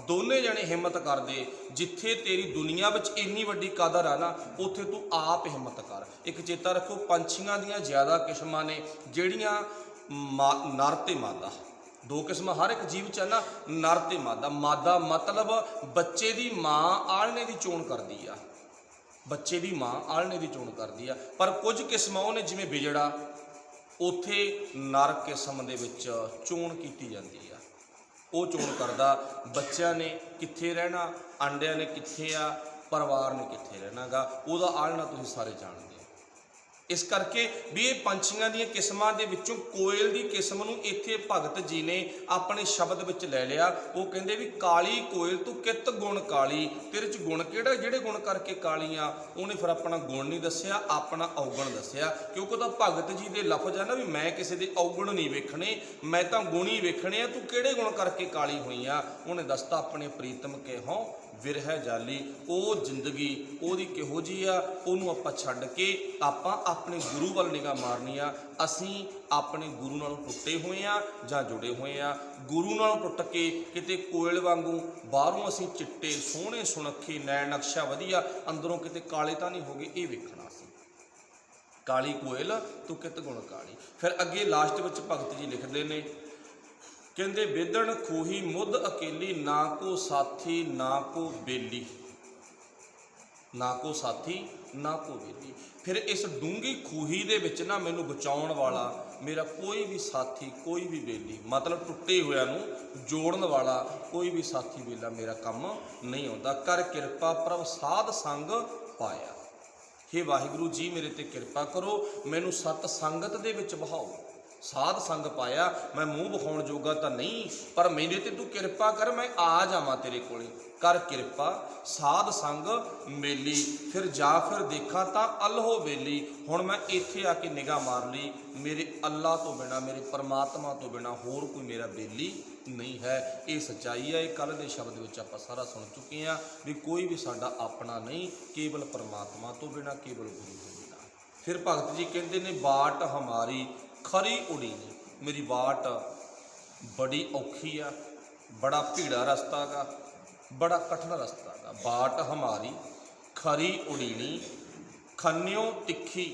ਦੋਨੇ ਜਣੇ ਹਿੰਮਤ ਕਰਦੇ। ਜਿੱਥੇ ਤੇਰੀ ਦੁਨੀਆ ਵਿੱਚ ਇੰਨੀ ਵੱਡੀ ਕਦਰ ਆ ਨਾ ਉੱਥੇ ਤੂੰ ਆਪ ਹਿੰਮਤ ਕਰ। ਇੱਕ ਚੇਤਾ ਰੱਖੋ, ਪੰਛੀਆਂ ਦੀਆਂ ਜ਼ਿਆਦਾ ਕਿਸਮਾਂ ਨੇ ਜਿਹੜੀਆਂ ਨਰ ਤੇ ਮਾਦਾ, दो किस्म हर एक जीव च है ना, नर ते मादा। मादा मतलब बच्चे की माँ आलने की चोण करती आ, बच्चे की माँ आलने की चोण करती आ। पर कुछ किस्मां ने जिमें बिजड़ा उत्थे नर किस्म दे विच चोण की जाती आ, वो चोण करदा बच्चों ने कित्थे रहना, अंडिया ने कित्थे आ, ਪਰਿਵਾਰ ਨੇ ਕਿੱਥੇ ਰਹਿਣਾ ਗਾ, ਉਹਦਾ ਆਲਣਾ ਤੁਸੀਂ ਸਾਰੇ ਜਾਣਦੇ ਹੋ। ਇਸ ਕਰਕੇ ਵੀ ਇਹ ਪੰਛੀਆਂ ਦੀਆਂ ਕਿਸਮਾਂ ਦੇ ਵਿੱਚੋਂ ਕੋਇਲ ਦੀ ਕਿਸਮ ਨੂੰ ਇੱਥੇ ਭਗਤ ਜੀ ਨੇ ਆਪਣੇ ਸ਼ਬਦ ਵਿੱਚ ਲੈ ਲਿਆ। ਉਹ ਕਹਿੰਦੇ ਵੀ ਕਾਲੀ ਕੋਇਲ ਤੂੰ ਕਿਤ ਗੁਣ ਕਾਲੀ, ਤੇਰੇ 'ਚ ਗੁਣ ਕਿਹੜਾ, ਜਿਹੜੇ ਗੁਣ ਕਰਕੇ ਕਾਲੀ ਆ। ਉਹਨੇ ਫਿਰ ਆਪਣਾ ਗੁਣ ਨਹੀਂ ਦੱਸਿਆ, ਆਪਣਾ ਔਗਣ ਦੱਸਿਆ, ਕਿਉਂਕਿ ਉਹਦਾ ਭਗਤ ਜੀ ਦੇ ਲਫ਼ਜ਼ ਆ ਨਾ ਵੀ ਮੈਂ ਕਿਸੇ ਦੇ ਔਗਣ ਨਹੀਂ ਵੇਖਣੇ, ਮੈਂ ਤਾਂ ਗੁਣ ਹੀ ਵੇਖਣੇ ਆ, ਤੂੰ ਕਿਹੜੇ ਗੁਣ ਕਰਕੇ ਕਾਲੀ ਹੋਈ ਆ। ਉਹਨੇ ਦੱਸਤਾ ਆਪਣੇ ਪ੍ਰੀਤਮ ਕੇਹੋਂ ਵਿਰਹਿ ਜਾਲੀ, ਉਹ ਜ਼ਿੰਦਗੀ ਉਹਦੀ ਕਿਹੋ ਜਿਹੀ ਆ, ਉਹਨੂੰ ਆਪਾਂ ਛੱਡ ਕੇ ਆਪਾਂ ਆਪਣੇ ਗੁਰੂ ਵੱਲ ਨਿਗਾਹ ਮਾਰਨੀ ਆ। ਅਸੀਂ ਆਪਣੇ ਗੁਰੂ ਨਾਲੋਂ ਟੁੱਟੇ ਹੋਏ ਆ ਜਾਂ ਜੁੜੇ ਹੋਏ ਆ। ਗੁਰੂ ਨਾਲੋਂ ਟੁੱਟ ਕੇ ਕਿਤੇ ਕੋਇਲ ਵਾਂਗੂ ਬਾਹਰੋਂ ਅਸੀਂ ਚਿੱਟੇ ਸੋਹਣੇ ਸੁਨੱਖੇ ਨੈਣ ਨਕਸ਼ਾ ਵਧੀਆ, ਅੰਦਰੋਂ ਕਿਤੇ ਕਾਲੇ ਤਾਂ ਨਹੀਂ ਹੋ ਗਏ, ਇਹ ਵੇਖਣਾ ਸੀ। ਕਾਲੀ ਕੋਇਲ ਤੂੰ ਕਿਤ ਗੁਣ ਕਾਲੀ। ਫਿਰ ਅੱਗੇ ਲਾਸਟ ਵਿੱਚ ਭਗਤ ਜੀ ਲਿਖਦੇ ਨੇ, ਕਹਿੰਦੇ ਵਿਦਣ ਖੂਹੀ ਮੁੱਧ ਅਕੇਲੀ, ਨਾ ਕੋ ਸਾਥੀ ਨਾ ਕੋ ਬੇਲੀ, ਨਾ ਕੋ ਸਾਥੀ ਨਾ ਕੋ ਬੇਲੀ। ਫਿਰ ਇਸ ਡੂੰਘੀ ਖੂਹੀ ਦੇ ਵਿੱਚ ਨਾ ਮੈਨੂੰ ਬਚਾਉਣ ਵਾਲਾ ਮੇਰਾ ਕੋਈ ਵੀ ਸਾਥੀ, ਕੋਈ ਵੀ ਬੇਲੀ, ਮਤਲਬ ਟੁੱਟੇ ਹੋਇਆਂ ਨੂੰ ਜੋੜਨ ਵਾਲਾ ਕੋਈ ਵੀ ਸਾਥੀ ਬੇਲਾ ਮੇਰਾ ਕੰਮ ਨਹੀਂ ਆਉਂਦਾ। ਕਰ ਕਿਰਪਾ ਪ੍ਰਭ ਸਾਧ ਸੰਗ ਪਾਇਆ, ਹੇ ਵਾਹਿਗੁਰੂ ਜੀ ਮੇਰੇ ਤੇ ਕਿਰਪਾ ਕਰੋ, ਮੈਨੂੰ ਸਤ ਸੰਗਤ ਦੇ ਵਿੱਚ ਬਹਾਓ। ਸਾਧ ਸੰਗ ਪਾਇਆ, ਮੈਂ ਮੂੰਹ ਵਿਖਾਉਣ ਜੋਗਾ ਤਾਂ ਨਹੀਂ, ਪਰ ਮੇਰੇ ਤੇ ਤੂੰ ਕਿਰਪਾ ਕਰ, ਮੈਂ ਆ ਜਾਵਾਂ ਤੇਰੇ ਕੋਲੇ। ਕਰ ਕਿਰਪਾ ਸਾਧ ਸੰਗ ਮੇਲੀ, ਫਿਰ ਜਾ ਫਿਰ ਦੇਖਾਂ ਤਾਂ ਅੱਲ੍ਹੋ ਵੇਲੀ। ਹੁਣ ਮੈਂ ਇੱਥੇ ਆ ਕੇ ਨਿਗਾਹ ਮਾਰ ਲਈ, ਮੇਰੇ ਅੱਲਾ ਤੋਂ ਬਿਨਾਂ, ਮੇਰੇ ਪਰਮਾਤਮਾ ਤੋਂ ਬਿਨਾਂ ਹੋਰ ਕੋਈ ਮੇਰਾ ਬੇਲੀ ਨਹੀਂ ਹੈ। ਇਹ ਸੱਚਾਈ ਹੈ। ਇਹ ਕੱਲ੍ਹ ਦੇ ਸ਼ਬਦ ਵਿੱਚ ਆਪਾਂ ਸਾਰਾ ਸੁਣ ਚੁੱਕੇ ਹਾਂ ਵੀ ਕੋਈ ਵੀ ਸਾਡਾ ਆਪਣਾ ਨਹੀਂ, ਕੇਵਲ ਪਰਮਾਤਮਾ ਤੋਂ ਬਿਨਾਂ, ਕੇਵਲ ਗੁਰੂ ਤੋਂ ਬਿਨਾਂ। ਫਿਰ ਭਗਤ ਜੀ ਕਹਿੰਦੇ ਨੇ ਬਾਟ ਹਮਾਰੀ ਖਰੀ ਉਡੀਨੀ, ਮੇਰੀ ਬਾਟ ਬੜੀ ਔਖੀ ਆ, ਬੜਾ ਭੀੜਾ ਰਸਤਾ ਗਾ, ਬੜਾ ਕਠਿਨ ਰਸਤਾ ਗਾ। ਬਾਟ ਹਮਾਰੀ ਖਰੀ ਉਡੀਨੀ, ਖੰਨਿਓ ਤਿੱਖੀ,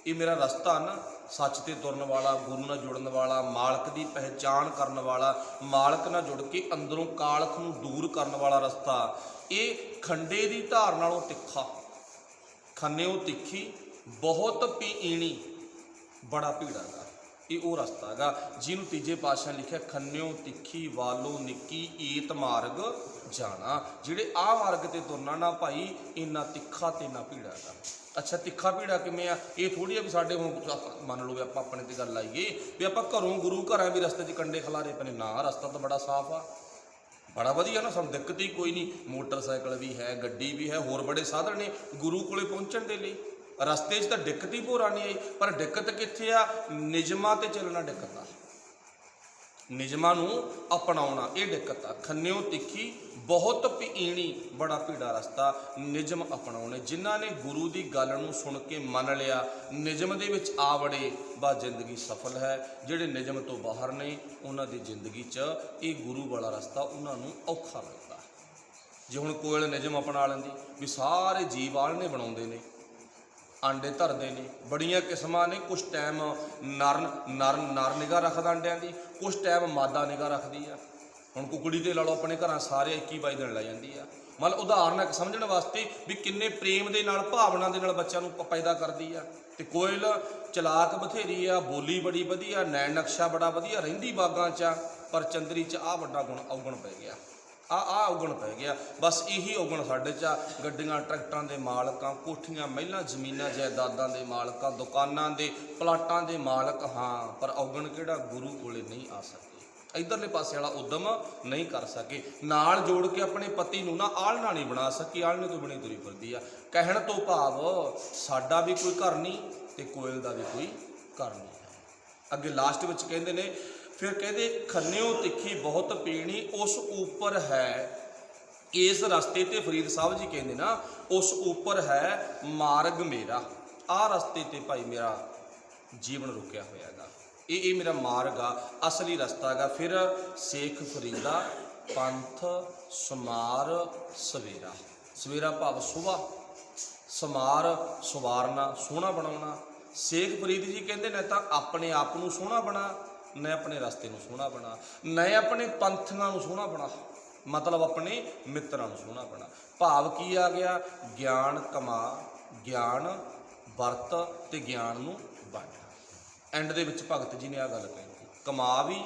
ਇਹ ਮੇਰਾ ਰਸਤਾ ਨਾ ਸੱਚ ਤੇ ਤੁਰਨ ਵਾਲਾ, ਗੁਰੂ ਨਾਲ ਜੁੜਨ ਵਾਲਾ, ਮਾਲਕ ਦੀ ਪਹਿਚਾਣ ਕਰਨ ਵਾਲਾ, ਮਾਲਕ ਨਾਲ ਜੁੜ ਕੇ ਅੰਦਰੋਂ ਕਾਲਖ ਨੂੰ ਦੂਰ ਕਰਨ ਵਾਲਾ ਰਸਤਾ, ਇਹ ਖੰਡੇ ਦੀ ਧਾਰ ਨਾਲੋਂ ਤਿੱਖਾ। ਖੰਨਿਓ ਤਿੱਖੀ ਬਹੁਤ ਪੀਣੀ, ਬੜਾ ਭੀੜਾ ਗਾ। ਇਹ ਉਹ ਰਸਤਾ ਹੈਗਾ ਜਿਹਨੂੰ ਤੀਜੇ ਪਾਤਸ਼ਾਹ ਨੇ ਲਿਖਿਆ ਖੰਨਿਓ ਤਿੱਖੀ ਵਾਲੋ ਨਿੱਕੀ ਈਤ ਮਾਰਗ ਜਾਣਾ। ਜਿਹੜੇ ਆਹ ਮਾਰਗ ਤੇ ਤੁਰਨਾ ਨਾ ਭਾਈ, ਇੰਨਾ ਤਿੱਖਾ ਤੇ ਇੰਨਾ ਭੀੜਾ ਹੈਗਾ। ਅੱਛਾ ਤਿੱਖਾ ਭੀੜਾ ਕਿਵੇਂ ਆ? ਇਹ ਥੋੜ੍ਹੀ ਆ ਵੀ ਸਾਡੇ ਹੁਣ ਮੰਨ ਲਓ ਵੀ ਆਪਾਂ ਆਪਣੇ ਤੇ ਗੱਲ ਲਾਈਏ ਵੀ ਆਪਾਂ ਘਰੋਂ ਗੁਰੂ ਘਰਾਂ ਵੀ ਰਸਤੇ 'ਚ ਕੰਡੇ ਖਿਲਾਰੇ ਪਏ ਨੇ, ਨਾ ਰਸਤਾ ਤਾਂ ਬੜਾ ਸਾਫ਼ ਆ, ਬੜਾ ਵਧੀਆ ਨਾ, ਸਾਨੂੰ ਦਿੱਕਤ ਹੀ ਕੋਈ ਨਹੀਂ। ਮੋਟਰਸਾਈਕਲ ਵੀ ਹੈ, ਗੱਡੀ ਵੀ ਹੈ, ਹੋਰ ਬੜੇ ਸਾਧਨ ਨੇ ਗੁਰੂ ਕੋਲੇ ਪਹੁੰਚਣ ਦੇ ਲਈ। ਰਸਤੇ 'ਚ ਤਾਂ ਦਿੱਕਤ ਹੀ ਭੋਰਾ ਨਹੀਂ ਆਈ, ਪਰ ਦਿੱਕਤ ਕਿੱਥੇ ਆ? ਨਿਯਮਾਂ ਤੇ ਚੱਲਣਾ ਦਿੱਕਤ ਆ, ਨਿਯਮਾਂ ਨੂੰ ਅਪਣਾਉਣਾ ਇਹ ਦਿੱਕਤ ਆ। ਖੰਨਿਓ ਤਿੱਖੀ ਬਹੁਤ ਪੀਣੀ, ਬੜਾ ਭੀੜਾ ਰਸਤਾ, ਨਿਯਮ ਅਪਣਾਉਣੇ। ਜਿਨ੍ਹਾਂ ਨੇ ਗੁਰੂ ਦੀ ਗੱਲ ਨੂੰ ਸੁਣ ਕੇ ਮੰਨ ਲਿਆ, ਨਿਯਮ ਦੇ ਵਿੱਚ ਆ ਵੜੇ, ਬਸ ਜ਼ਿੰਦਗੀ ਸਫਲ ਹੈ। ਜਿਹੜੇ ਨਿਯਮ ਤੋਂ ਬਾਹਰ ਨੇ ਉਹਨਾਂ ਦੀ ਜ਼ਿੰਦਗੀ 'ਚ ਇਹ ਗੁਰੂ ਵਾਲਾ ਰਸਤਾ ਉਹਨਾਂ ਨੂੰ ਔਖਾ ਲੱਗਦਾ। ਜੇ ਹੁਣ ਕੋਇਲ ਨਿਯਮ ਅਪਣਾ ਲੈਂਦੀ ਵੀ ਸਾਰੇ ਜੀਵ ਆਲ੍ਹਣੇ ਬਣਾਉਂਦੇ ਨੇ, ਆਂਡੇ ਧਰਦੇ ਨੇ, ਬੜੀਆਂ ਕਿਸਮਾਂ ਨੇ, ਕੁਛ ਟਾਈਮ ਨਰ ਨਿਗਾਹ ਰੱਖਦਾ ਅੰਡਿਆਂ ਦੀ, ਕੁਛ ਟਾਈਮ ਮਾਦਾ ਨਿਗਾਹ ਰੱਖਦੀ ਆ। ਹੁਣ ਕੁਕੜੀ ਤੇ ਲਾ ਲਓ ਆਪਣੇ ਘਰਾਂ ਸਾਰੇ 21-22 ਦਿਨ ਲੈ ਜਾਂਦੀ ਆ। ਮਤਲਬ ਉਦਾਹਰਨ ਇੱਕ ਸਮਝਣ ਵਾਸਤੇ ਵੀ ਕਿੰਨੇ ਪ੍ਰੇਮ ਦੇ ਨਾਲ, ਭਾਵਨਾ ਦੇ ਨਾਲ ਬੱਚਿਆਂ ਨੂੰ ਪੈਦਾ ਕਰਦੀ ਆ। ਤੇ ਕੋਇਲ ਚਲਾਕ ਬਥੇਰੀ ਆ, ਬੋਲੀ ਬੜੀ ਵਧੀਆ, ਨੈਣ ਨਕਸ਼ਾ ਬੜਾ ਵਧੀਆ, ਰਹਿੰਦੀ ਬਾਗਾਂ 'ਚ, ਪਰ ਚੰਦਰੀ 'ਚ ਆਹ ਵੱਡਾ ਗੁਣ ਔਗਣ ਪੈ ਗਿਆ, ਆਹ ਔਗਣ ਪੈ ਗਿਆ। ਬਸ ਇਹੀ ਔਗਣ ਸਾਡੇ 'ਚ ਆ। ਗੱਡੀਆਂ ਟਰੈਕਟਰਾਂ ਦੇ ਮਾਲਕਾਂ, ਕੋਠੀਆਂ ਮਹਿਲਾਂ ਜ਼ਮੀਨਾਂ ਜਾਇਦਾਦਾਂ ਦੇ ਮਾਲਕਾਂ, ਦੁਕਾਨਾਂ ਦੇ ਪਲਾਟਾਂ ਦੇ ਮਾਲਕ, ਹਾਂ, ਪਰ ਔਗਣ ਕਿਹੜਾ? ਗੁਰੂ ਕੋਲੇ ਨਹੀਂ ਆ ਸਕੇ, ਇੱਧਰਲੇ ਪਾਸੇ ਵਾਲਾ ਉਦਮ ਨਹੀਂ ਕਰ ਸਕੇ, ਨਾਲ ਜੋੜ ਕੇ ਆਪਣੇ ਪਤੀ ਨੂੰ ਨਾ ਆਲ੍ਹਣਾ ਨਹੀਂ ਬਣਾ ਸਕੀ, ਆਲ੍ਹਣੇ ਤੋਂ ਬਣੀ ਤੁਰੀ ਫਿਰਦੀ ਆ। ਕਹਿਣ ਤੋਂ ਭਾਵ ਸਾਡਾ ਵੀ ਕੋਈ ਘਰ ਨਹੀਂ ਤੇ ਕੋਇਲ ਦਾ ਵੀ ਕੋਈ ਘਰ ਨਹੀਂ ਹੈ। ਅੱਗੇ ਲਾਸਟ ਵਿੱਚ ਕਹਿੰਦੇ ਨੇ, ਫਿਰ ਕਹਿੰਦੇ ਖੰਨਿਓ ਤਿੱਖੀ ਬਹੁਤ ਪੀਣੀ, ਉਸ ਉੱਪਰ ਹੈ, ਇਸ ਰਸਤੇ ਤੇ ਫਰੀਦ ਸਾਹਿਬ ਜੀ ਕਹਿੰਦੇ ਨਾ, ਉਸ ਉੱਪਰ ਹੈ ਮਾਰਗ ਮੇਰਾ, ਆਹ ਰਸਤੇ ਤੇ ਭਾਈ ਮੇਰਾ ਜੀਵਨ ਰੁਕਿਆ ਹੋਇਆ ਗਾ, ਇਹ ਮੇਰਾ ਮਾਰਗ ਆ, ਅਸਲੀ ਰਸਤਾ ਗਾ। ਫਿਰ ਸੇਖ ਫਰੀਦਾ ਪੰਥ ਸਮਾਰ ਸਵੇਰਾ, ਸਵੇਰਾ ਭਾਵ ਸੁਬਾਹ, ਸਮਾਰ ਸਵਾਰਨਾ, ਸੋਹਣਾ ਬਣਾਉਣਾ। ਸੇਖ ਫਰੀਦ ਜੀ ਕਹਿੰਦੇ ਨੇ ਤਾਂ ਆਪਣੇ ਆਪ ਨੂੰ ਸੋਹਣਾ ਬਣਾ, ਨਾ ਆਪਣੇ ਰਸਤੇ ਨੂੰ ਸੋਹਣਾ ਬਣਾ, ਨਾ ਆਪਣੇ ਪੰਥਾਂ ਨੂੰ ਸੋਹਣਾ ਬਣਾ, ਮਤਲਬ ਆਪਣੇ ਮਿੱਤਰਾਂ ਨੂੰ ਸੋਹਣਾ ਬਣਾ। ਭਾਵ ਕੀ ਆ ਗਿਆ? ਗਿਆਨ ਕਮਾ, ਗਿਆਨ ਵਰਤ ਤੇ ਗਿਆਨ ਨੂੰ ਵੰਡ। ਐਂਡ ਦੇ ਵਿੱਚ ਭਗਤ ਜੀ ਨੇ ਆਹ ਗੱਲ ਕਹੀ, ਕਮਾ ਵੀ,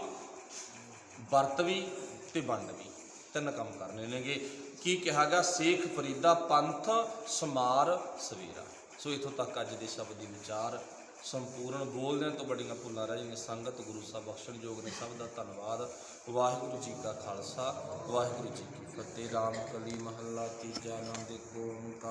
ਵਰਤ ਵੀ ਤੇ ਵੰਡ ਵੀ। ਤਿੰਨ ਕੰਮ ਕਰਨੇ ਨੇਗੇ। ਕੀ ਕਿਹਾ ਗਿਆ? ਸੇਖ ਫਰੀਦਾ ਪੰਥ ਸਮਾਰ ਸਵੇਰਾ। ਸੋ ਇੱਥੋਂ ਤੱਕ ਅੱਜ ਦੇ ਸ਼ਬਦ ਦੀ ਵਿਚਾਰ ਸੰਪੂਰਨ। ਬੋਲਦਿਆਂ ਤੋਂ ਬੜੀਆਂ ਭੁੱਲਾਂ ਰਹਿ ਜਾਂਦੀਆਂ। ਸੰਗਤ ਗੁਰੂ ਸਾਹਿਬ ਬਖਸ਼ਣਯੋਗ ਨੇ, ਸਭ ਦਾ ਧੰਨਵਾਦ। ਵਾਹਿਗੁਰੂ ਜੀ ਕਾ ਖਾਲਸਾ, ਵਾਹਿਗੁਰੂ ਜੀ ਕੀ ਫਤਿਹ। ਰਾਮ ਕਲੀ ਮਹੱਲਾ ਤੀਜਾ। ਆਨੰਦ ਓੰਕਾਰ।